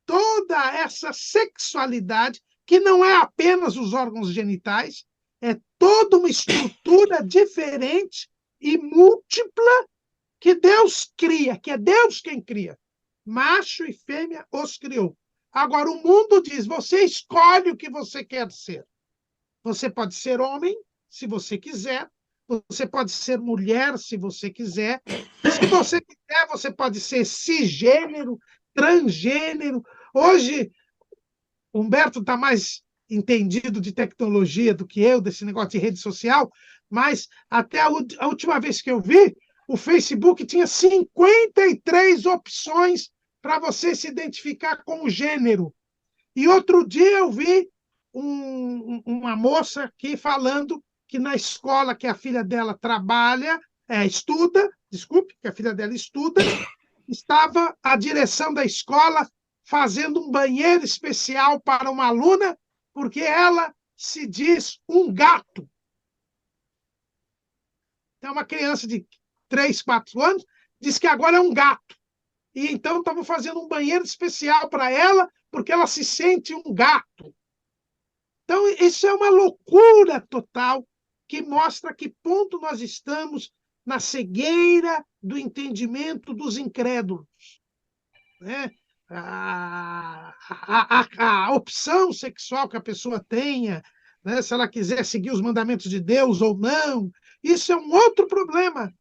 toda essa sexualidade, que não é apenas os órgãos genitais, é toda uma estrutura diferente e múltipla que Deus cria, que é Deus quem cria. Macho e fêmea os criou. Agora, o mundo diz, você escolhe o que você quer ser. Você pode ser homem, se você quiser. Você pode ser mulher, se você quiser. Se você quiser, você pode ser cisgênero, transgênero. Hoje, Humberto está mais entendido de tecnologia do que eu, desse negócio de rede social, mas até a última vez que eu vi, o Facebook tinha 53 opções para você se identificar com o gênero. E outro dia eu vi uma moça aqui falando que na escola que a filha dela que a filha dela estuda, estava a direção da escola fazendo um banheiro especial para uma aluna, porque ela se diz um gato. Então, uma criança de 3, 4 anos diz que agora é um gato. E então estavam fazendo um banheiro especial para ela, porque ela se sente um gato. Então, isso é uma loucura total, que mostra que ponto nós estamos na cegueira do entendimento dos incrédulos. Né? A opção sexual que a pessoa tenha, né? Se ela quiser seguir os mandamentos de Deus ou não, isso é um outro problema.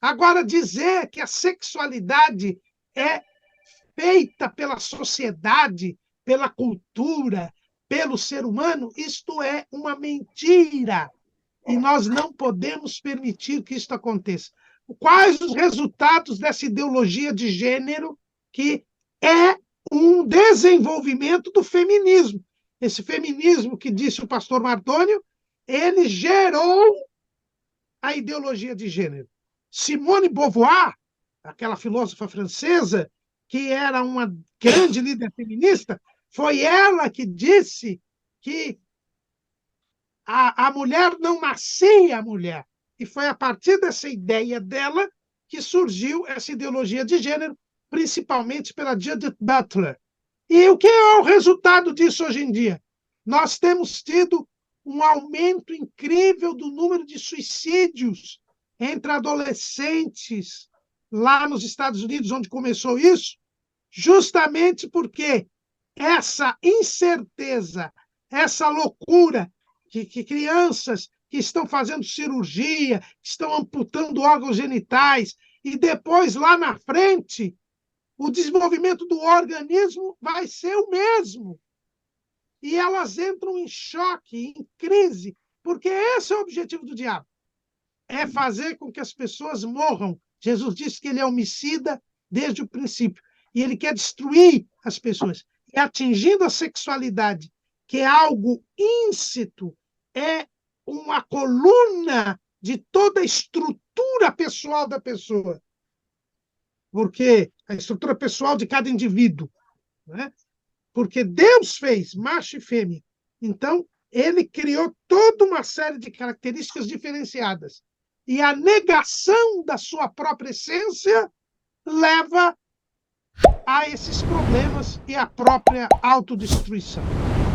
Agora, dizer que a sexualidade é feita pela sociedade, pela cultura, pelo ser humano, isto é uma mentira. E nós não podemos permitir que isso aconteça. Quais os resultados dessa ideologia de gênero, que é um desenvolvimento do feminismo? Esse feminismo que disse o pastor Mardônio, ele gerou a ideologia de gênero. Simone Beauvoir, aquela filósofa francesa, que era uma grande líder feminista, foi ela que disse que a mulher não nascia mulher. E foi a partir dessa ideia dela que surgiu essa ideologia de gênero, principalmente pela Judith Butler. E o que é o resultado disso hoje em dia? Nós temos tido um aumento incrível do número de suicídios entre adolescentes lá nos Estados Unidos, onde começou isso, justamente porque essa incerteza, essa loucura que crianças que estão fazendo cirurgia, estão amputando órgãos genitais, e depois, lá na frente, o desenvolvimento do organismo vai ser o mesmo. E elas entram em choque, em crise, porque esse é o objetivo do diabo. É fazer com que as pessoas morram. Jesus disse que ele é homicida desde o princípio. e ele quer destruir as pessoas. E atingindo a sexualidade, que é algo íncito, é uma coluna de toda a estrutura pessoal da pessoa. Porque a estrutura pessoal de cada indivíduo, né? Porque Deus fez macho e fêmea. Então, ele criou toda uma série de características diferenciadas. E a negação da sua própria essência leva a esses problemas e à própria autodestruição.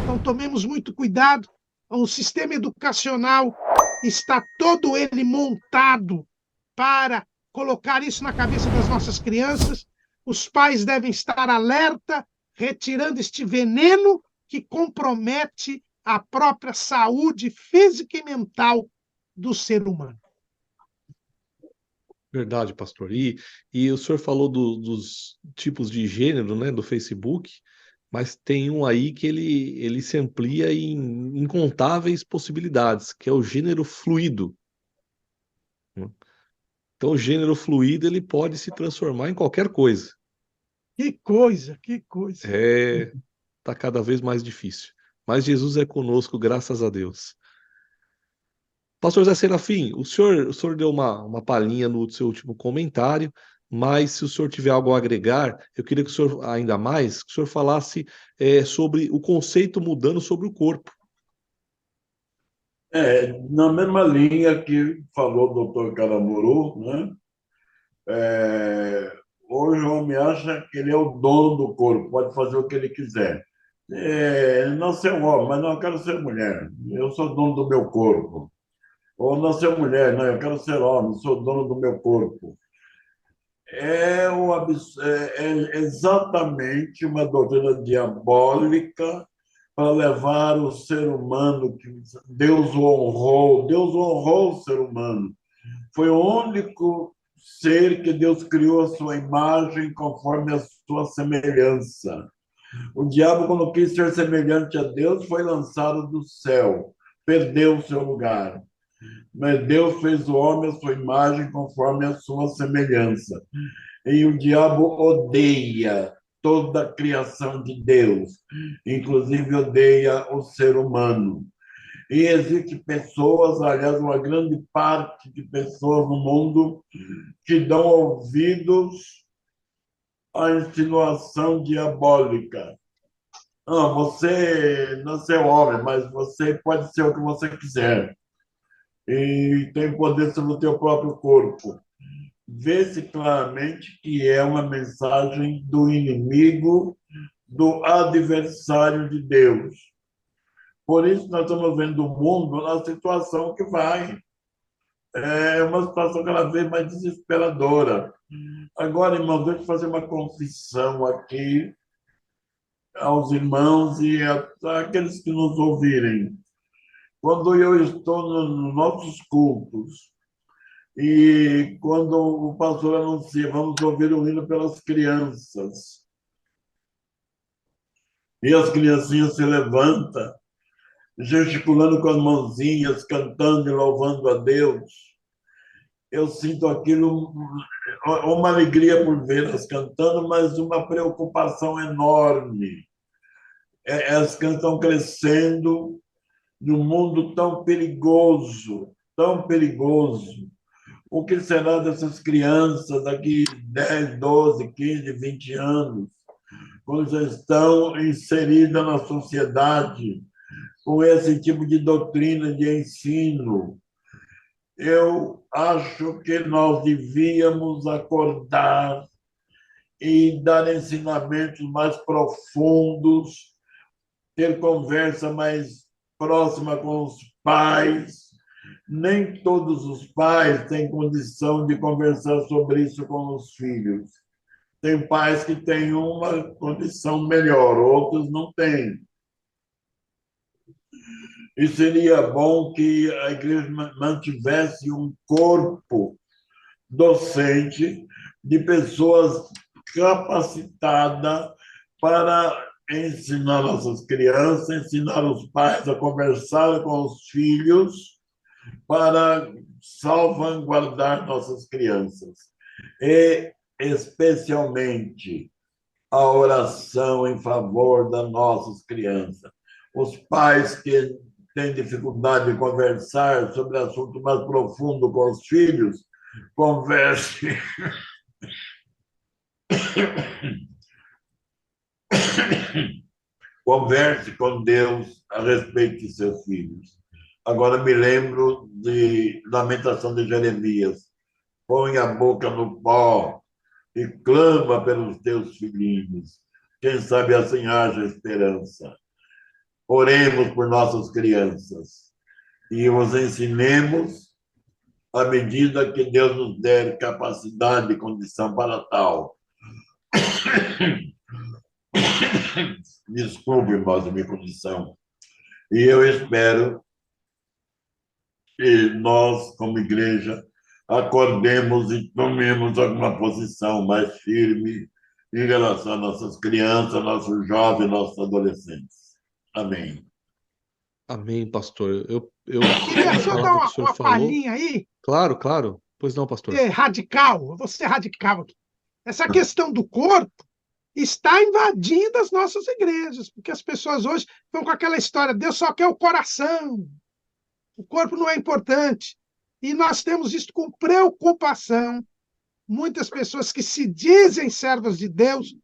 Então, tomemos muito cuidado. O sistema educacional está todo ele montado para colocar isso na cabeça das nossas crianças. Os pais devem estar alerta, retirando este veneno que compromete a própria saúde física e mental do ser humano. Verdade, pastor. E o senhor falou dos tipos de gênero, né, do Facebook, mas tem um aí que ele se amplia em incontáveis possibilidades, que é o gênero fluido. Então, o gênero fluido ele pode se transformar em qualquer coisa. Que coisa, que coisa. Tá cada vez mais difícil. Mas Jesus é conosco, graças a Deus. Pastor Zé Serafim, o senhor deu uma palhinha no seu último comentário, mas se o senhor tiver algo a agregar, eu queria que o senhor, ainda mais, que o senhor falasse sobre o conceito mudando sobre o corpo. Na mesma linha que falou o doutor Caramuru, né? Hoje o homem acha que ele é o dono do corpo, pode fazer o que ele quiser. Não ser um homem, mas não, eu quero ser mulher, eu sou dono do meu corpo. Ou não ser mulher, não, eu quero ser homem, sou dono do meu corpo. É exatamente uma doutrina diabólica para levar o ser humano, que Deus o honrou o ser humano. Foi o único ser que Deus criou a sua imagem conforme a sua semelhança. O diabo, quando quis ser semelhante a Deus, foi lançado do céu, perdeu o seu lugar. Mas Deus fez o homem à sua imagem conforme a sua semelhança. E o diabo odeia toda a criação de Deus, inclusive odeia o ser humano. E existem pessoas, aliás, uma grande parte de pessoas no mundo que dão ouvidos à insinuação diabólica. Não, você nasceu homem, mas você pode ser o que você quiser. E tem poder sobre o teu próprio corpo. Vê-se claramente que é uma mensagem do inimigo, do adversário de Deus. Por isso, nós estamos vendo o mundo na situação que vai. É uma situação cada vez mais desesperadora. Agora, irmãos, deixa eu fazer uma confissão aqui aos irmãos e àqueles que nos ouvirem. Quando eu estou nos nossos cultos e quando o pastor anuncia, vamos ouvir o hino pelas crianças, e as criancinhas se levantam, gesticulando com as mãozinhas, cantando e louvando a Deus, eu sinto aquilo, uma alegria por vê-las cantando, mas uma preocupação enorme. Elas estão crescendo num mundo tão perigoso, tão perigoso. O que será dessas crianças daqui 10, 12, 15, 20 anos, quando já estão inseridas na sociedade, com esse tipo de doutrina de ensino? Eu acho que nós devíamos acordar e dar ensinamentos mais profundos, ter conversa mais próxima com os pais. Nem todos os pais têm condição de conversar sobre isso com os filhos. Tem pais que têm uma condição melhor, outros não têm. E seria bom que a igreja mantivesse um corpo docente de pessoas capacitadas para ensinar nossas crianças, ensinar os pais a conversar com os filhos para salvaguardar nossas crianças. E, especialmente, a oração em favor das nossas crianças. Os pais que têm dificuldade de conversar sobre assunto mais profundo com os filhos, converse. Converse com Deus a respeito de seus filhos. Agora me lembro de Lamentação de Jeremias. Põe a boca no pó e clama pelos teus filhinhos. Quem sabe assim haja esperança. Oremos por nossas crianças e os ensinemos à medida que Deus nos der capacidade e condição para tal. Desculpe, irmãos, a minha condição. E eu espero que nós, como igreja, acordemos e tomemos alguma posição mais firme em relação às nossas crianças, nossos jovens, nossos adolescentes. Amém. Amém, pastor. Eu Queria só concordo dar com o que o senhor uma falou. palhinha aí, Claro, claro. Pois não, pastor. radical, eu vou ser radical aqui. Essa questão do corpo está invadindo as nossas igrejas, porque as pessoas hoje estão com aquela história, Deus só quer o coração, o corpo não é importante. E nós temos visto com preocupação muitas pessoas que se dizem servas de Deus,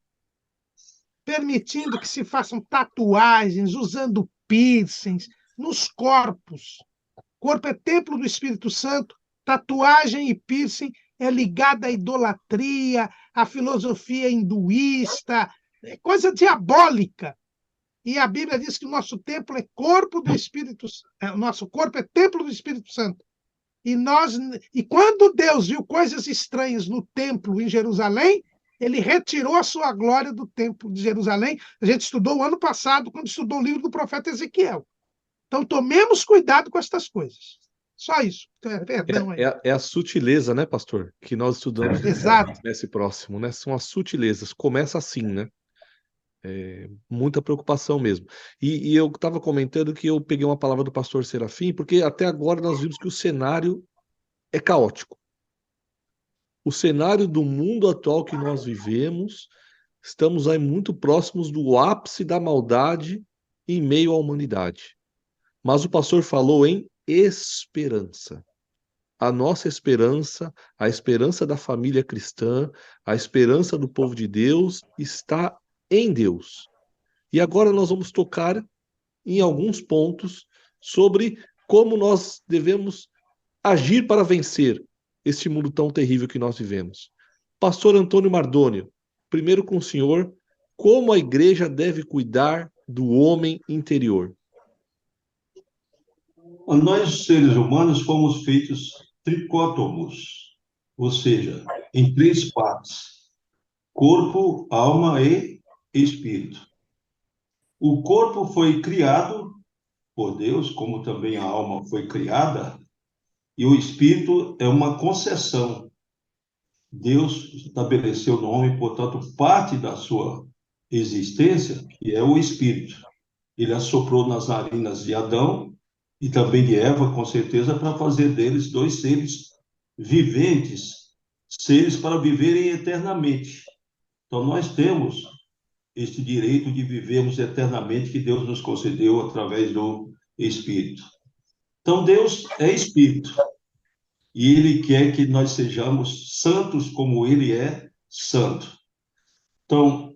permitindo que se façam tatuagens, usando piercings nos corpos. O corpo é templo do Espírito Santo, tatuagem e piercing é ligada à idolatria, à filosofia hinduísta, é coisa diabólica. E a Bíblia diz que o nosso templo é corpo do Espírito, o nosso corpo é templo do Espírito Santo. E quando Deus viu coisas estranhas no templo em Jerusalém, ele retirou a sua glória do templo de Jerusalém. A gente estudou o ano passado, quando estudou o livro do profeta Ezequiel. Então, tomemos cuidado com estas coisas. Só isso. Perdão aí. É a sutileza, né, pastor? Que nós estudamos Exato. nesse próximo, né? São as sutilezas. Começa assim, né? Muita preocupação mesmo. E eu estava comentando que eu peguei uma palavra do pastor Serafim, porque até agora nós vimos que o cenário é caótico. O cenário do mundo atual que nós vivemos, estamos aí muito próximos do ápice da maldade em meio à humanidade. Mas o pastor falou em esperança. A nossa esperança, a esperança da família cristã, a esperança do povo de Deus está em Deus. E agora nós vamos tocar em alguns pontos sobre como nós devemos agir para vencer este mundo tão terrível que nós vivemos. Pastor Antônio Mardônio, primeiro com o senhor, como a igreja deve cuidar do homem interior? Nós, seres humanos, fomos feitos tricótomos, ou seja, em três partes: corpo, alma e espírito. O corpo foi criado por Deus, como também a alma foi criada, e o espírito é uma concessão. Deus estabeleceu no homem, portanto, parte da sua existência, que é o espírito. Ele assoprou nas narinas de Adão e também de Eva, com certeza, para fazer deles dois seres viventes, seres para viverem eternamente. Então, nós temos este direito de vivermos eternamente que Deus nos concedeu através do Espírito. Então, Deus é Espírito e Ele quer que nós sejamos santos como Ele é santo. Então,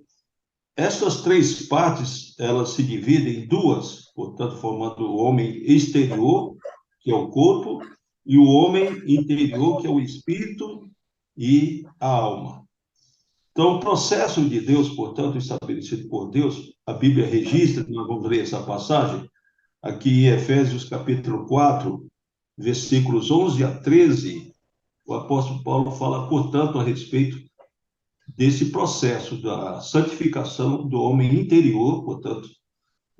essas três partes, elas se dividem em duas, portanto, formando o homem exterior, que é o corpo, e o homem interior, que é o espírito e a alma. Então, o processo de Deus, portanto, estabelecido por Deus, a Bíblia registra, nós vamos ler essa passagem, aqui em Efésios capítulo 4, versículos 11 a 13, o apóstolo Paulo fala, portanto, a respeito desse processo da santificação do homem interior, portanto,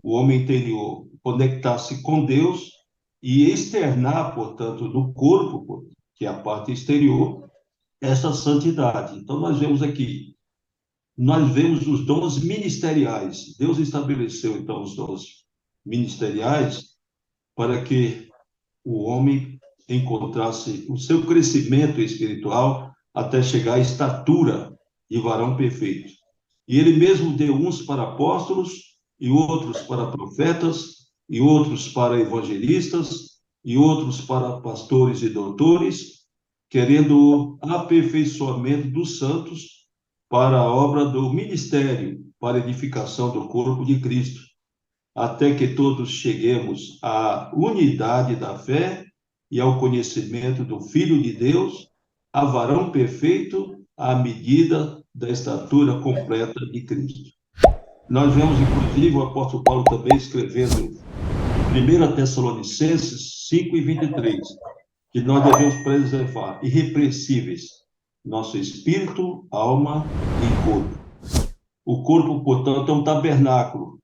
o homem interior conectar-se com Deus e externar, portanto, no corpo, que é a parte exterior, essa santidade. Então, nós vemos os dons ministeriais. Deus estabeleceu, então, os dons ministeriais para que o homem encontrasse o seu crescimento espiritual até chegar à estatura de varão perfeito. E ele mesmo deu uns para apóstolos, e outros para profetas, e outros para evangelistas, e outros para pastores e doutores, querendo o aperfeiçoamento dos santos para a obra do ministério, para a edificação do corpo de Cristo, até que todos cheguemos à unidade da fé e ao conhecimento do Filho de Deus, a varão perfeito, à medida da estatura completa de Cristo. Nós vemos, inclusive, o apóstolo Paulo também escrevendo em 1 Tessalonicenses 5:23, que nós devemos preservar irrepreensíveis nosso espírito, alma e corpo. O corpo, portanto, é um tabernáculo.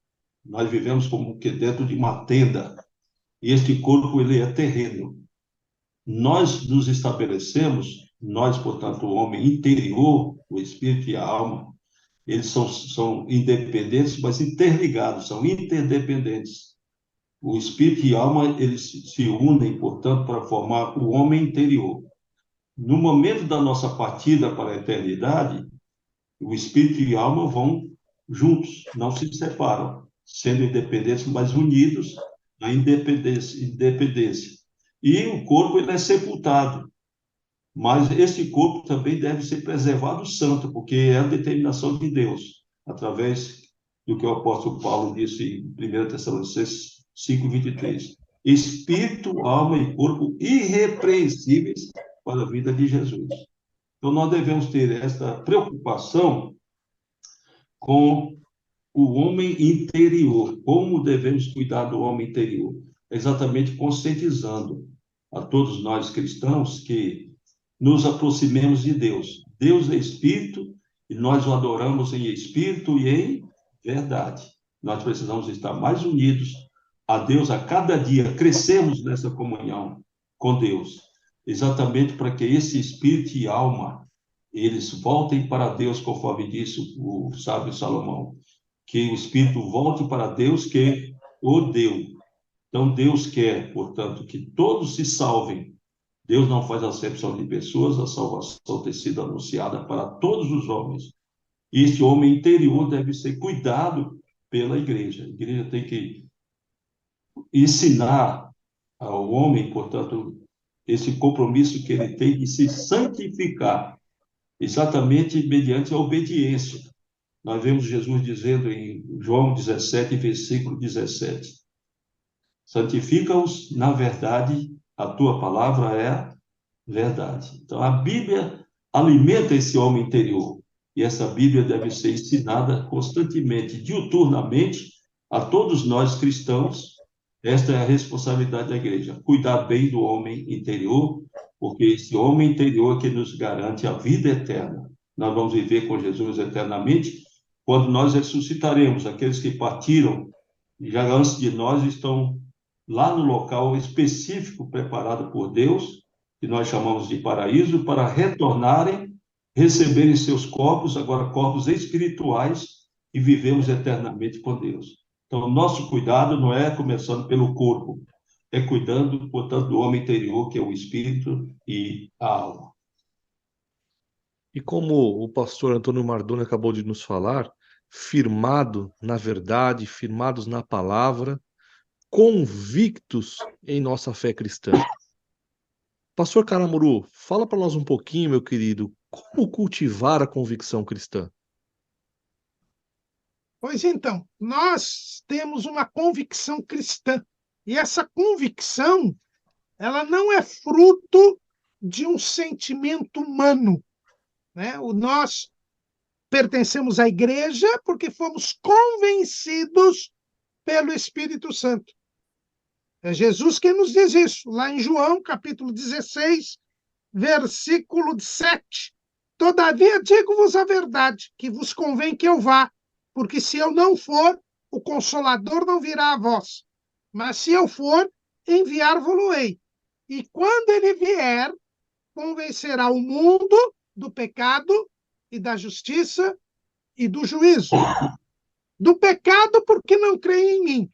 Nós vivemos como que dentro de uma tenda. E este corpo, ele é terreno. Nós nos estabelecemos, nós, portanto, o homem interior, o espírito e a alma, eles são independentes, mas interligados, são interdependentes. O espírito e a alma, eles se unem, portanto, para formar o homem interior. No momento da nossa partida para a eternidade, o espírito e a alma vão juntos, não se separam, sendo independentes, mas unidos na independência. E o corpo, ele é sepultado, mas esse corpo também deve ser preservado santo, porque é a determinação de Deus, através do que o apóstolo Paulo disse em 1 Tessalonicenses 5:23. Espírito, alma e corpo irrepreensíveis para a vida de Jesus. Então, nós devemos ter esta preocupação com o homem interior. Como devemos cuidar do homem interior? Exatamente conscientizando a todos nós cristãos que nos aproximemos de Deus. Deus é Espírito e nós o adoramos em Espírito e em verdade. Nós precisamos estar mais unidos a Deus a cada dia, crescemos nessa comunhão com Deus, exatamente para que esse Espírito e alma, eles voltem para Deus, conforme disse o sábio Salomão, que o Espírito volte para Deus que o deu. Então, Deus quer, portanto, que todos se salvem. Deus não faz acepção de pessoas, a salvação tem sido anunciada para todos os homens. E esse homem interior deve ser cuidado pela igreja. A igreja tem que ensinar ao homem, portanto, esse compromisso que ele tem de se santificar, exatamente mediante a obediência. Nós vemos Jesus dizendo em João 17, versículo 17: santifica-os na verdade, a tua palavra é a verdade. Então, a Bíblia alimenta esse homem interior, e essa Bíblia deve ser ensinada constantemente, diuturnamente, a todos nós cristãos. Esta é a responsabilidade da igreja, cuidar bem do homem interior, porque esse homem interior é que nos garante a vida eterna. Nós vamos viver com Jesus eternamente quando nós ressuscitaremos. Aqueles que partiram já antes de nós estão lá no local específico preparado por Deus, que nós chamamos de paraíso, para retornarem, receberem seus corpos, agora corpos espirituais, e vivemos eternamente com Deus. Então, nosso cuidado não é começando pelo corpo, é cuidando, portanto, do homem interior, que é o espírito e a alma. E como o pastor Antônio Mardoni acabou de nos falar, firmado na verdade, firmados na palavra, convictos em nossa fé cristã. Pastor Caramuru, fala para nós um pouquinho, meu querido, como cultivar a convicção cristã? Pois então, nós temos uma convicção cristã. E essa convicção, ela não é fruto de um sentimento humano, né? Nós pertencemos à igreja porque fomos convencidos pelo Espírito Santo. É Jesus quem nos diz isso, lá em João, capítulo 16, versículo 7. Todavia digo-vos a verdade, que vos convém que eu vá, porque se eu não for, o Consolador não virá a vós. Mas se eu for, enviar-vos-ei. E quando ele vier, convencerá o mundo do pecado e da justiça e do juízo. Do pecado, porque não creem em mim.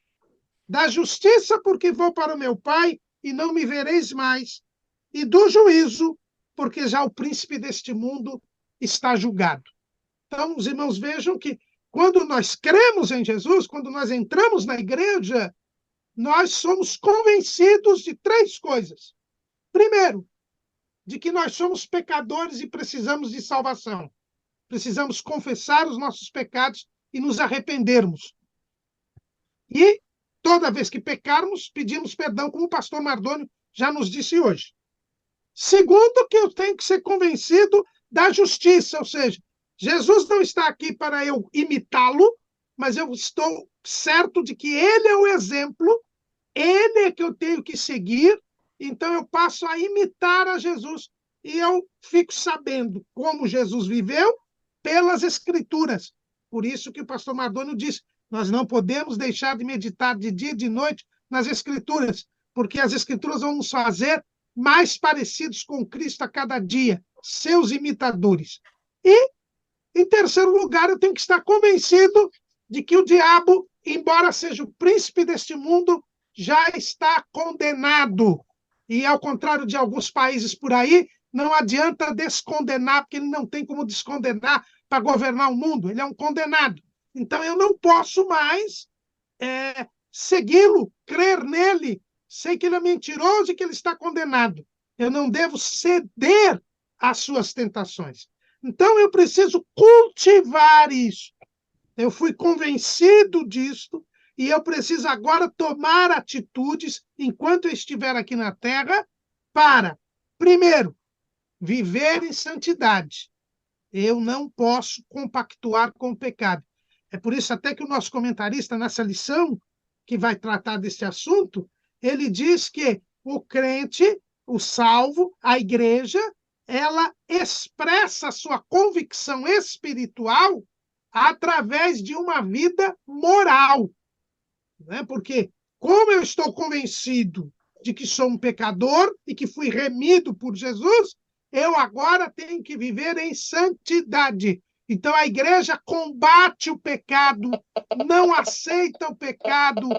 Da justiça, porque vou para o meu Pai e não me vereis mais. E do juízo, porque já o príncipe deste mundo está julgado. Então, os irmãos vejam que quando nós cremos em Jesus, quando nós entramos na igreja, nós somos convencidos de 3 coisas. Primeiro, de que nós somos pecadores e precisamos de salvação. Precisamos confessar os nossos pecados e nos arrependermos. E toda vez que pecarmos, pedimos perdão, como o pastor Mardônio já nos disse hoje. Segundo, que eu tenho que ser convencido da justiça, ou seja, Jesus não está aqui para eu imitá-lo, mas eu estou certo de que ele é o exemplo, ele é que eu tenho que seguir, então eu passo a imitar a Jesus e eu fico sabendo como Jesus viveu pelas Escrituras. Por isso que o pastor Mardônio disse, nós não podemos deixar de meditar de dia e de noite nas Escrituras, porque as Escrituras vão nos fazer mais parecidos com Cristo a cada dia, seus imitadores. E, em terceiro lugar, eu tenho que estar convencido de que o diabo, embora seja o príncipe deste mundo, já está condenado. E, ao contrário de alguns países por aí, não adianta descondenar, porque ele não tem como descondenar para governar o mundo. Ele é um condenado. Então, eu não posso mais segui-lo, crer nele. Sei que ele é mentiroso e que ele está condenado. Eu não devo ceder às suas tentações. Então, eu preciso cultivar isso. Eu fui convencido disto e eu preciso agora tomar atitudes, enquanto eu estiver aqui na Terra, para, primeiro, viver em santidade. Eu não posso compactuar com o pecado. É por isso até que o nosso comentarista, nessa lição, que vai tratar desse assunto, ele diz que o crente, o salvo, a igreja, ela expressa a sua convicção espiritual através de uma vida moral. Né? Porque, como eu estou convencido de que sou um pecador e que fui remido por Jesus, eu agora tenho que viver em santidade. Então, a igreja combate o pecado, não aceita o pecado,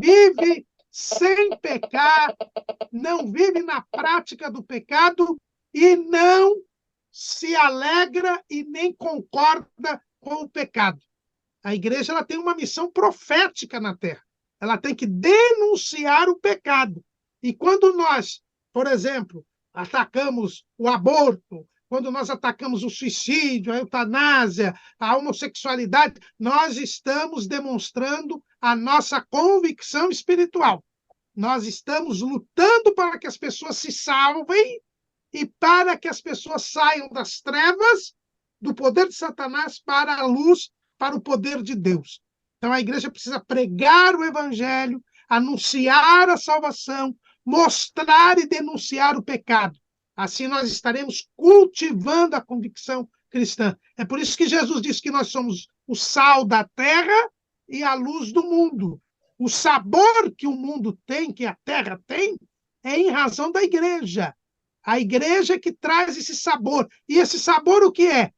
vive sem pecar, não vive na prática do pecado e não se alegra e nem concorda com o pecado. A igreja ela tem uma missão profética na Terra. Ela tem que denunciar o pecado. E quando nós, por exemplo, atacamos o aborto, quando nós atacamos o suicídio, a eutanásia, a homossexualidade, nós estamos demonstrando a nossa convicção espiritual. Nós estamos lutando para que as pessoas se salvem e para que as pessoas saiam das trevas, do poder de Satanás, para a luz, para o poder de Deus. Então, a igreja precisa pregar o evangelho, anunciar a salvação, mostrar e denunciar o pecado. Assim, nós estaremos cultivando a convicção cristã. É por isso que Jesus disse que nós somos o sal da terra e a luz do mundo. O sabor que o mundo tem, que a terra tem, é em razão da igreja. A igreja que traz esse sabor. E esse sabor o que é?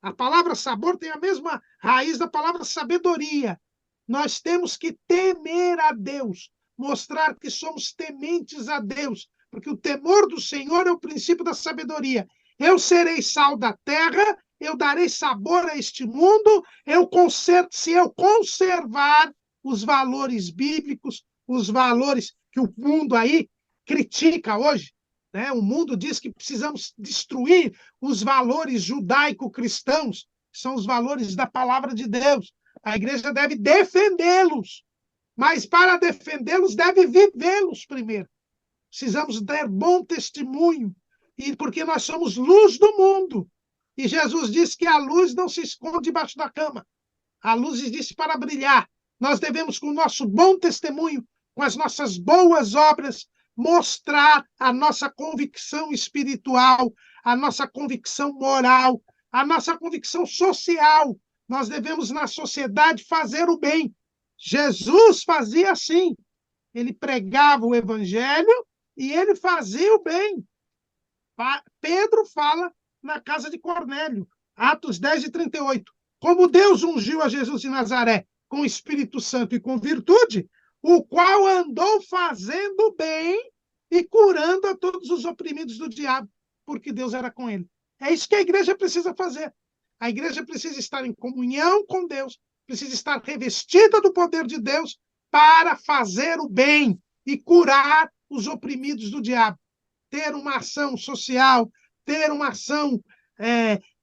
A palavra sabor tem a mesma raiz da palavra sabedoria. Nós temos que temer a Deus, mostrar que somos tementes a Deus, porque o temor do Senhor é o princípio da sabedoria. Eu serei sal da terra, eu darei sabor a este mundo, se eu conservar os valores bíblicos, os valores que o mundo aí critica hoje. Né? O mundo diz que precisamos destruir os valores judaico-cristãos, que são os valores da palavra de Deus. A igreja deve defendê-los, mas para defendê-los deve vivê-los primeiro. Precisamos dar bom testemunho, e porque nós somos luz do mundo. E Jesus disse que a luz não se esconde debaixo da cama. A luz existe para brilhar. Nós devemos, com o nosso bom testemunho, com as nossas boas obras, mostrar a nossa convicção espiritual, a nossa convicção moral, a nossa convicção social. Nós devemos, na sociedade, fazer o bem. Jesus fazia assim. Ele pregava o evangelho e ele fazia o bem. Pedro fala na casa de Cornélio, Atos 10:38. Como Deus ungiu a Jesus de Nazaré com o Espírito Santo e com virtude, o qual andou fazendo bem e curando a todos os oprimidos do diabo, porque Deus era com ele. É isso que a igreja precisa fazer. A igreja precisa estar em comunhão com Deus, precisa estar revestida do poder de Deus para fazer o bem e curar os oprimidos do diabo. Ter uma ação social, ter uma ação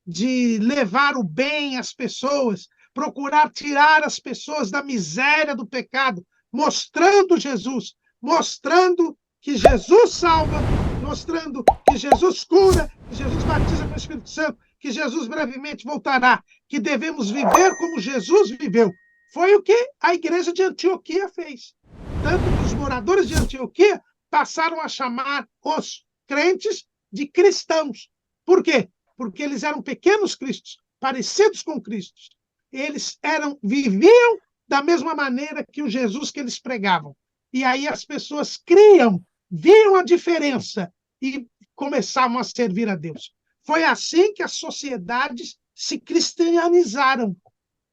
de levar o bem às pessoas, procurar tirar as pessoas da miséria do pecado, mostrando Jesus, mostrando que Jesus salva, mostrando que Jesus cura, que Jesus batiza com o Espírito Santo, que Jesus brevemente voltará, que devemos viver como Jesus viveu. Foi o que a igreja de Antioquia fez. Tanto que os moradores de Antioquia passaram a chamar os crentes de cristãos. Por quê? Porque eles eram pequenos cristos, parecidos com Cristo. Eles viviam da mesma maneira que o Jesus que eles pregavam. E aí as pessoas viam a diferença e começavam a servir a Deus. Foi assim que as sociedades se cristianizaram.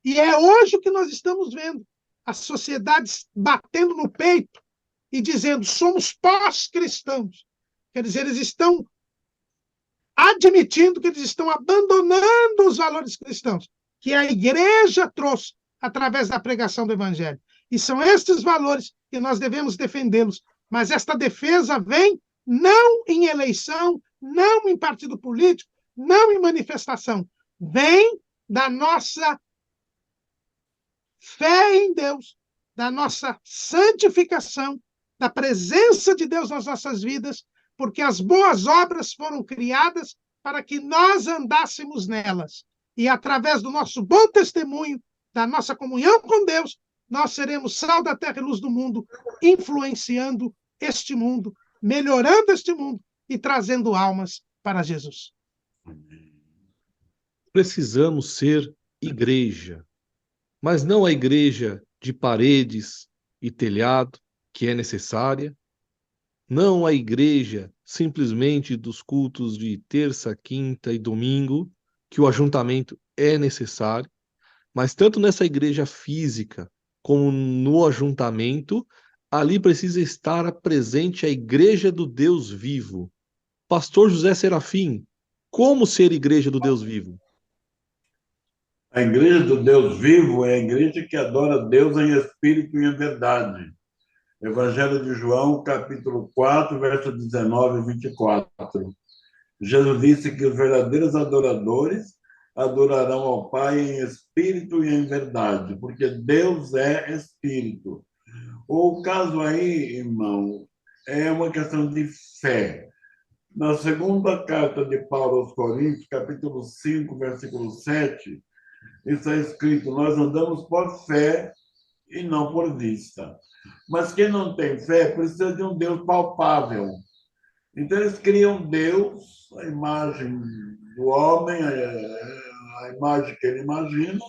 E é hoje o que nós estamos vendo. As sociedades batendo no peito e dizendo, somos pós-cristãos. Quer dizer, eles estão admitindo que eles estão abandonando os valores cristãos, que a igreja trouxe através da pregação do evangelho. E são estes valores que nós devemos defendê-los. Mas esta defesa vem não em eleição, não em partido político, não em manifestação. Vem da nossa fé em Deus, da nossa santificação, da presença de Deus nas nossas vidas, porque as boas obras foram criadas para que nós andássemos nelas. E através do nosso bom testemunho, da nossa comunhão com Deus, nós seremos sal da terra e luz do mundo, influenciando este mundo, melhorando este mundo e trazendo almas para Jesus. Precisamos ser igreja, mas não a igreja de paredes e telhado, que é necessária, não a igreja simplesmente dos cultos de terça, quinta e domingo, que o ajuntamento é necessário, mas tanto nessa igreja física como no ajuntamento, ali precisa estar presente a igreja do Deus vivo. Pastor José Serafim, como ser igreja do Deus vivo? A igreja do Deus vivo é a igreja que adora Deus em espírito e em verdade. Evangelho de João, capítulo 4, verso 19 e 24. Jesus disse que os verdadeiros adoradores adorarão ao Pai em espírito e em verdade, porque Deus é espírito. O caso aí, irmão, é uma questão de fé. Na segunda carta de Paulo aos Coríntios, capítulo 5, versículo 7, está escrito: nós andamos por fé e não por vista. Mas quem não tem fé precisa de um Deus palpável. Então, eles criam Deus, a imagem do homem, a imagem que ele imagina.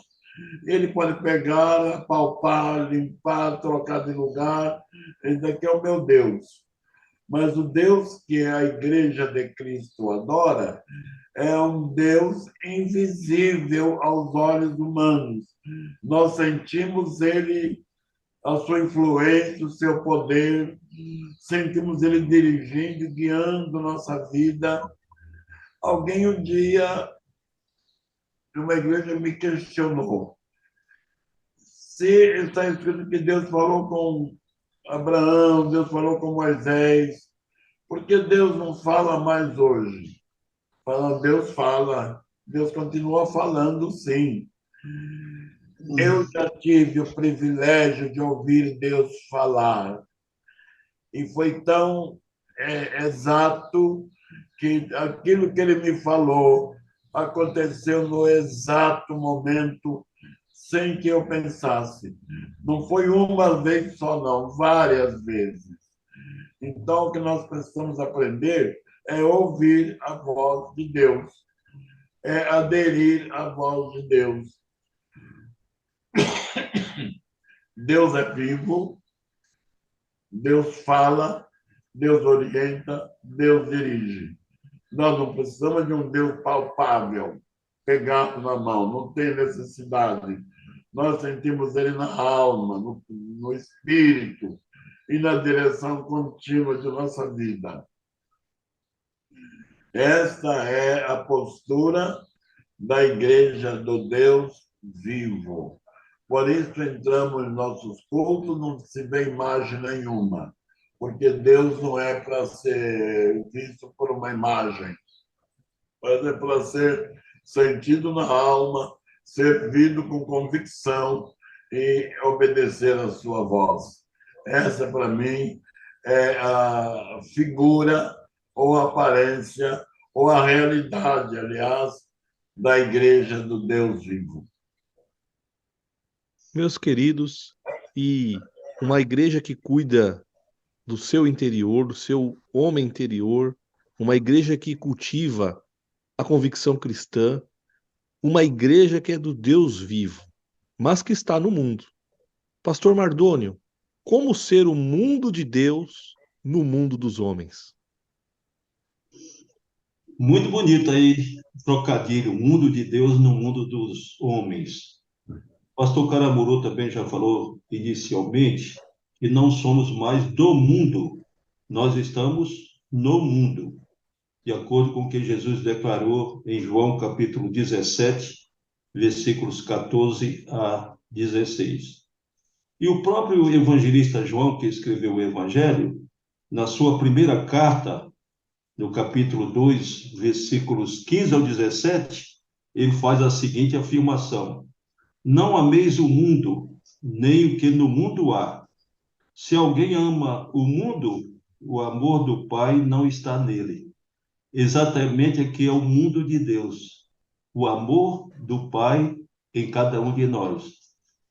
Ele pode pegar, palpar, limpar, trocar de lugar. Esse daqui é o meu Deus. Mas o Deus que a igreja de Cristo adora é um Deus invisível aos olhos humanos. Nós sentimos ele, a sua influência, o seu poder, sentimos ele dirigindo, guiando nossa vida. Alguém um dia, numa igreja, me questionou se está escrito que Deus falou com Abraão, Deus falou com Moisés, por que Deus não fala mais hoje? Deus fala, Deus continua falando, sim. Eu já tive o privilégio de ouvir Deus falar. E foi tão exato que aquilo que ele me falou aconteceu no exato momento, sem que eu pensasse. Não foi uma vez só, não, várias vezes. Então, o que nós precisamos aprender é ouvir a voz de Deus, é aderir à voz de Deus. Deus é vivo, Deus fala, Deus orienta, Deus dirige. Nós não precisamos de um Deus palpável, pegado na mão, não tem necessidade. Nós sentimos ele na alma, no espírito e na direção contínua de nossa vida. Esta é a postura da igreja do Deus vivo. Por isso entramos em nossos cultos, não se vê imagem nenhuma, porque Deus não é para ser visto por uma imagem, mas é para ser sentido na alma, servido com convicção e obedecer à sua voz. Essa, para mim, é a figura ou a aparência ou a realidade, aliás, da Igreja do Deus vivo. Meus queridos, e uma igreja que cuida do seu interior, do seu homem interior, uma igreja que cultiva a convicção cristã, uma igreja que é do Deus vivo, mas que está no mundo. Pastor Mardônio, como ser o mundo de Deus no mundo dos homens? Muito bonito aí, trocadilho, mundo de Deus no mundo dos homens. Pastor Caramuru também já falou inicialmente que não somos mais do mundo, nós estamos no mundo, de acordo com o que Jesus declarou em João capítulo 17, versículos 14 a 16. E o próprio evangelista João, que escreveu o Evangelho, na sua primeira carta, no capítulo 2, versículos 15 ao 17, ele faz a seguinte afirmação: Não ameis o mundo, nem o que no mundo há. Se alguém ama o mundo, o amor do Pai não está nele. Exatamente aqui é o mundo de Deus, o amor do Pai em cada um de nós.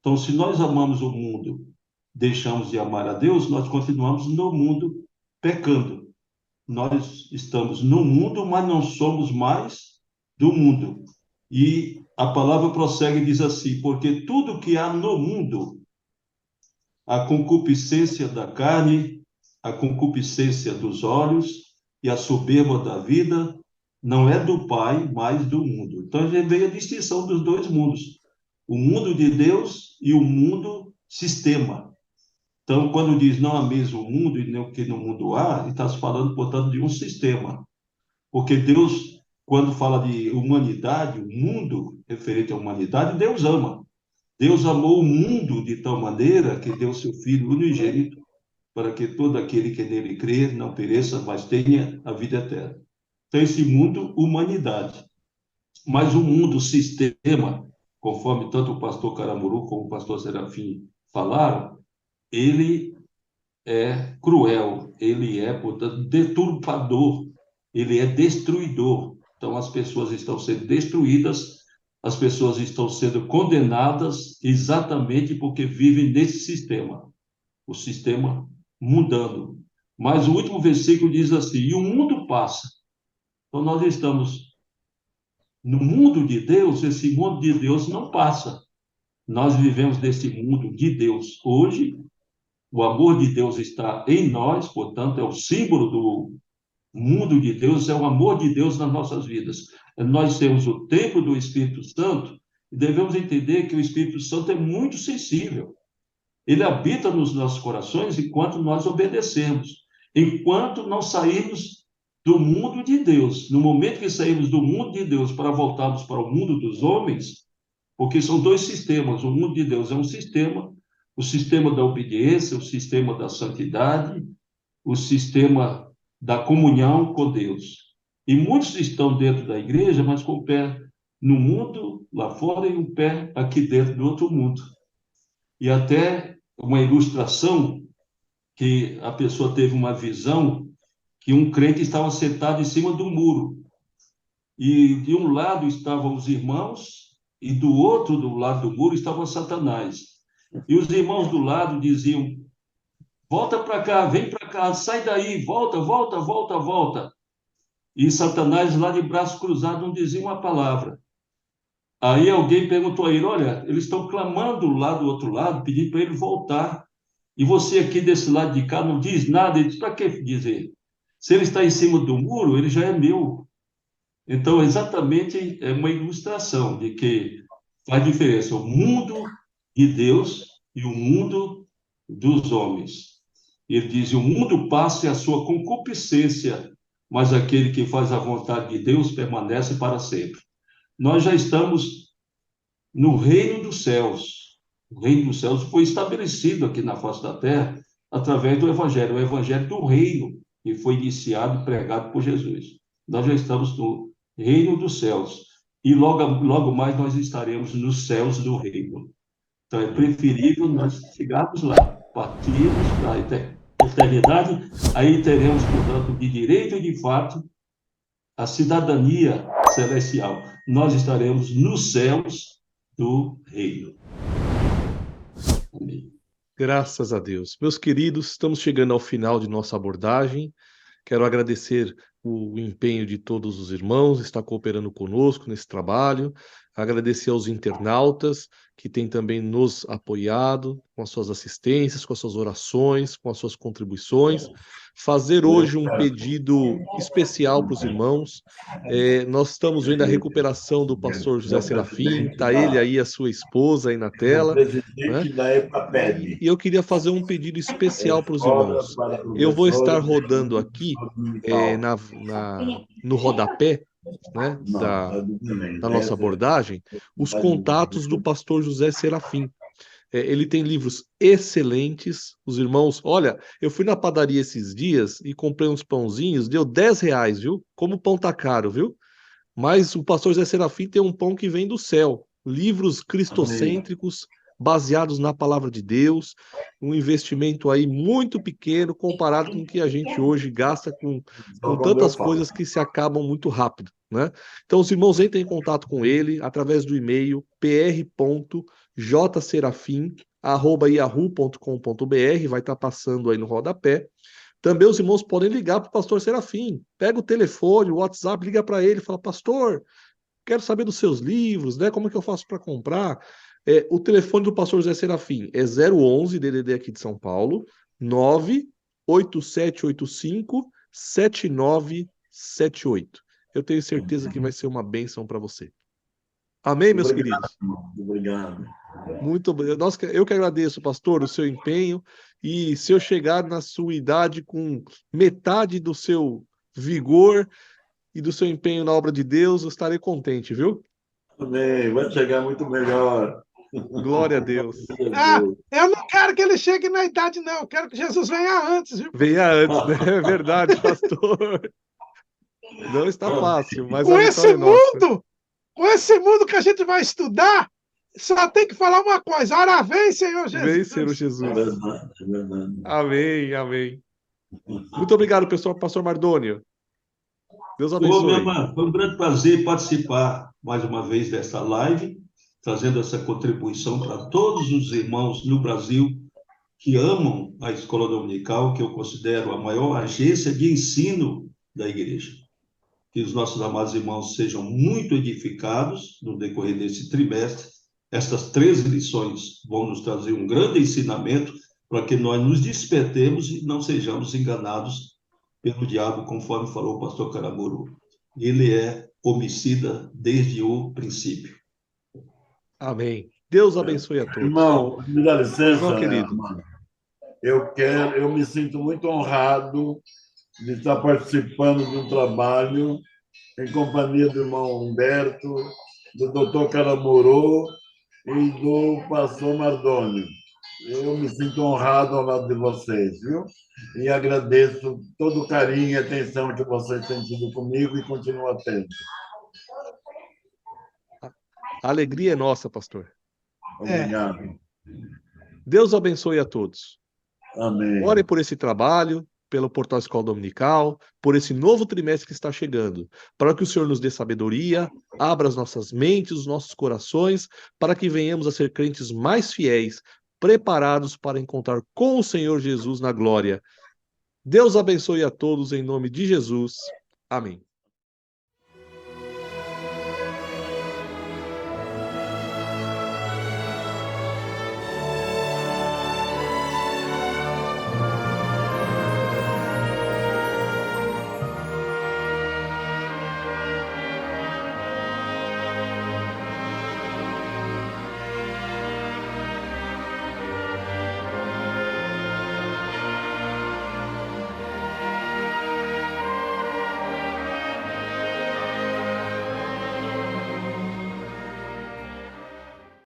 Então, se nós amamos o mundo, deixamos de amar a Deus, nós continuamos no mundo pecando. Nós estamos no mundo, mas não somos mais do mundo. E a palavra prossegue e diz assim: porque tudo que há no mundo, a concupiscência da carne, a concupiscência dos olhos e a soberba da vida, não é do Pai, mas do mundo. Então, já veio a distinção dos dois mundos: o mundo de Deus e o mundo sistema. Então, quando diz não há mesmo o mundo e nem o que no mundo há, está se falando, portanto, de um sistema. Porque Deus, quando fala de humanidade, o mundo referente à humanidade, Deus ama. Deus amou o mundo de tal maneira que deu seu Filho unigênito para que todo aquele que nele crê não pereça, mas tenha a vida eterna. Então, esse mundo, humanidade. Mas o mundo, sistema, conforme tanto o pastor Caramuru como o pastor Serafim falaram, ele é cruel, ele é, portanto, deturpador, ele é destruidor. Então, as pessoas estão sendo destruídas, as pessoas estão sendo condenadas exatamente porque vivem nesse sistema, o sistema mundano. Mas o último versículo diz assim: e o mundo passa. Então, nós estamos no mundo de Deus, esse mundo de Deus não passa. Nós vivemos nesse mundo de Deus hoje. O amor de Deus está em nós, portanto, é o símbolo do mundo de Deus, é o amor de Deus nas nossas vidas. Nós temos o templo do Espírito Santo e devemos entender que o Espírito Santo é muito sensível. Ele habita nos nossos corações enquanto nós obedecemos, enquanto não sairmos do mundo de Deus. No momento que sairmos do mundo de Deus para voltarmos para o mundo dos homens, porque são dois sistemas. O mundo de Deus é um sistema, o sistema da obediência, o sistema da santidade, o sistema da comunhão com Deus. E muitos estão dentro da igreja, mas com o pé no mundo, lá fora, e um pé aqui dentro do outro mundo. E até uma ilustração que a pessoa teve uma visão que um crente estava sentado em cima do muro. E de um lado estavam os irmãos e do outro, do lado do muro, estava Satanás. E os irmãos do lado diziam: volta para cá, vem para cá, sai daí, volta, volta, volta, volta. E Satanás, lá de braço cruzado, não dizia uma palavra. Aí alguém perguntou a ele: olha, eles estão clamando lá do outro lado, pedindo para ele voltar. E você aqui desse lado de cá não diz nada. Ele diz: para que dizer? Se ele está em cima do muro, ele já é meu. Então, exatamente, é uma ilustração de que faz diferença o mundo de Deus e o mundo dos homens. Ele diz: o mundo passa e a sua concupiscência, mas aquele que faz a vontade de Deus permanece para sempre. nós já estamos no reino dos céus. O reino dos céus foi estabelecido aqui na face da terra através do Evangelho, o Evangelho do reino, que foi iniciado e pregado por Jesus. Nós já estamos no reino dos céus. E logo mais nós estaremos nos céus do reino. Então é preferível nós chegarmos lá, partirmos para a eternidade, aí teremos, portanto, de direito e de fato, a cidadania celestial. Nós estaremos nos céus do reino. Amém. Graças a Deus. Meus queridos, estamos chegando ao final de nossa abordagem. Quero agradecer o empenho de todos os irmãos, que estão cooperando conosco nesse trabalho. Agradecer aos internautas que têm também nos apoiado com as suas assistências, com as suas orações, com as suas contribuições. Fazer hoje um pedido especial para os irmãos. Nós estamos vendo a recuperação do pastor José Serafim, está ele aí, a sua esposa aí na tela, né? Presidente da EPAPED. E eu queria fazer um pedido especial para os irmãos. Eu vou estar rodando aqui no rodapé, né, da nossa abordagem, os contatos do pastor José Serafim. Ele tem livros excelentes. Os irmãos, olha, eu fui na padaria esses dias e comprei uns pãozinhos, deu R$10, viu? Como o pão tá caro, viu? Mas o pastor José Serafim tem um pão que vem do céu. Livros cristocêntricos, baseados na palavra de Deus, um investimento aí muito pequeno comparado com o que a gente hoje gasta com tantas coisas que se acabam muito rápido, né? Então, os irmãos entrem em contato com ele através do e-mail pr.jserafim@yahoo.com.br, vai estar passando aí no rodapé. Também os irmãos podem ligar para o pastor Serafim. Pega o telefone, o WhatsApp, liga para ele, fala: pastor, quero saber dos seus livros, né? Como é que eu faço para comprar? O telefone do pastor José Serafim é 011, DDD aqui de São Paulo, 98785-7978. Eu tenho certeza que vai ser uma bênção para você. Amém, meus queridos? Obrigado. Muito obrigado. Eu que agradeço, pastor, o seu empenho. E se eu chegar na sua idade com metade do seu vigor e do seu empenho na obra de Deus, eu estarei contente, viu? Amém. Vai chegar muito melhor. Glória a Deus. Eu não quero que ele chegue na idade, não. Eu quero que Jesus venha antes, viu? Venha antes, né? É verdade, pastor. Não está fácil, mas com a esse vitória é nossa. Com esse mundo que a gente vai estudar, só tem que falar uma coisa: ora vem, Senhor Jesus. Vem, Senhor Jesus. É verdade, é verdade. Amém, amém. Muito obrigado, pessoal, pastor Mardônio. Deus abençoe. Meu irmão, foi um grande prazer participar mais uma vez dessa live, trazendo essa contribuição para todos os irmãos no Brasil que amam a escola dominical, que eu considero a maior agência de ensino da igreja. Que os nossos amados irmãos sejam muito edificados no decorrer desse trimestre. Estas 13 lições vão nos trazer um grande ensinamento para que nós nos despertemos e não sejamos enganados pelo diabo, conforme falou o pastor Caramuru. Ele é homicida desde o princípio. Amém. Deus abençoe a todos. Irmão, me dá licença, irmão querido. Irmão. Eu me sinto muito honrado de estar participando de um trabalho em companhia do irmão Humberto, do doutor Caramuru e do pastor Mardônio. Eu me sinto honrado ao lado de vocês, viu? E agradeço todo o carinho e atenção que vocês têm tido comigo e continuam tendo. A alegria é nossa, pastor. Obrigado. Deus abençoe a todos. Amém. Ore por esse trabalho, pelo Portal Escola Dominical, por esse novo trimestre que está chegando, para que o Senhor nos dê sabedoria, abra as nossas mentes, os nossos corações, para que venhamos a ser crentes mais fiéis, preparados para encontrar com o Senhor Jesus na glória. Deus abençoe a todos em nome de Jesus. Amém.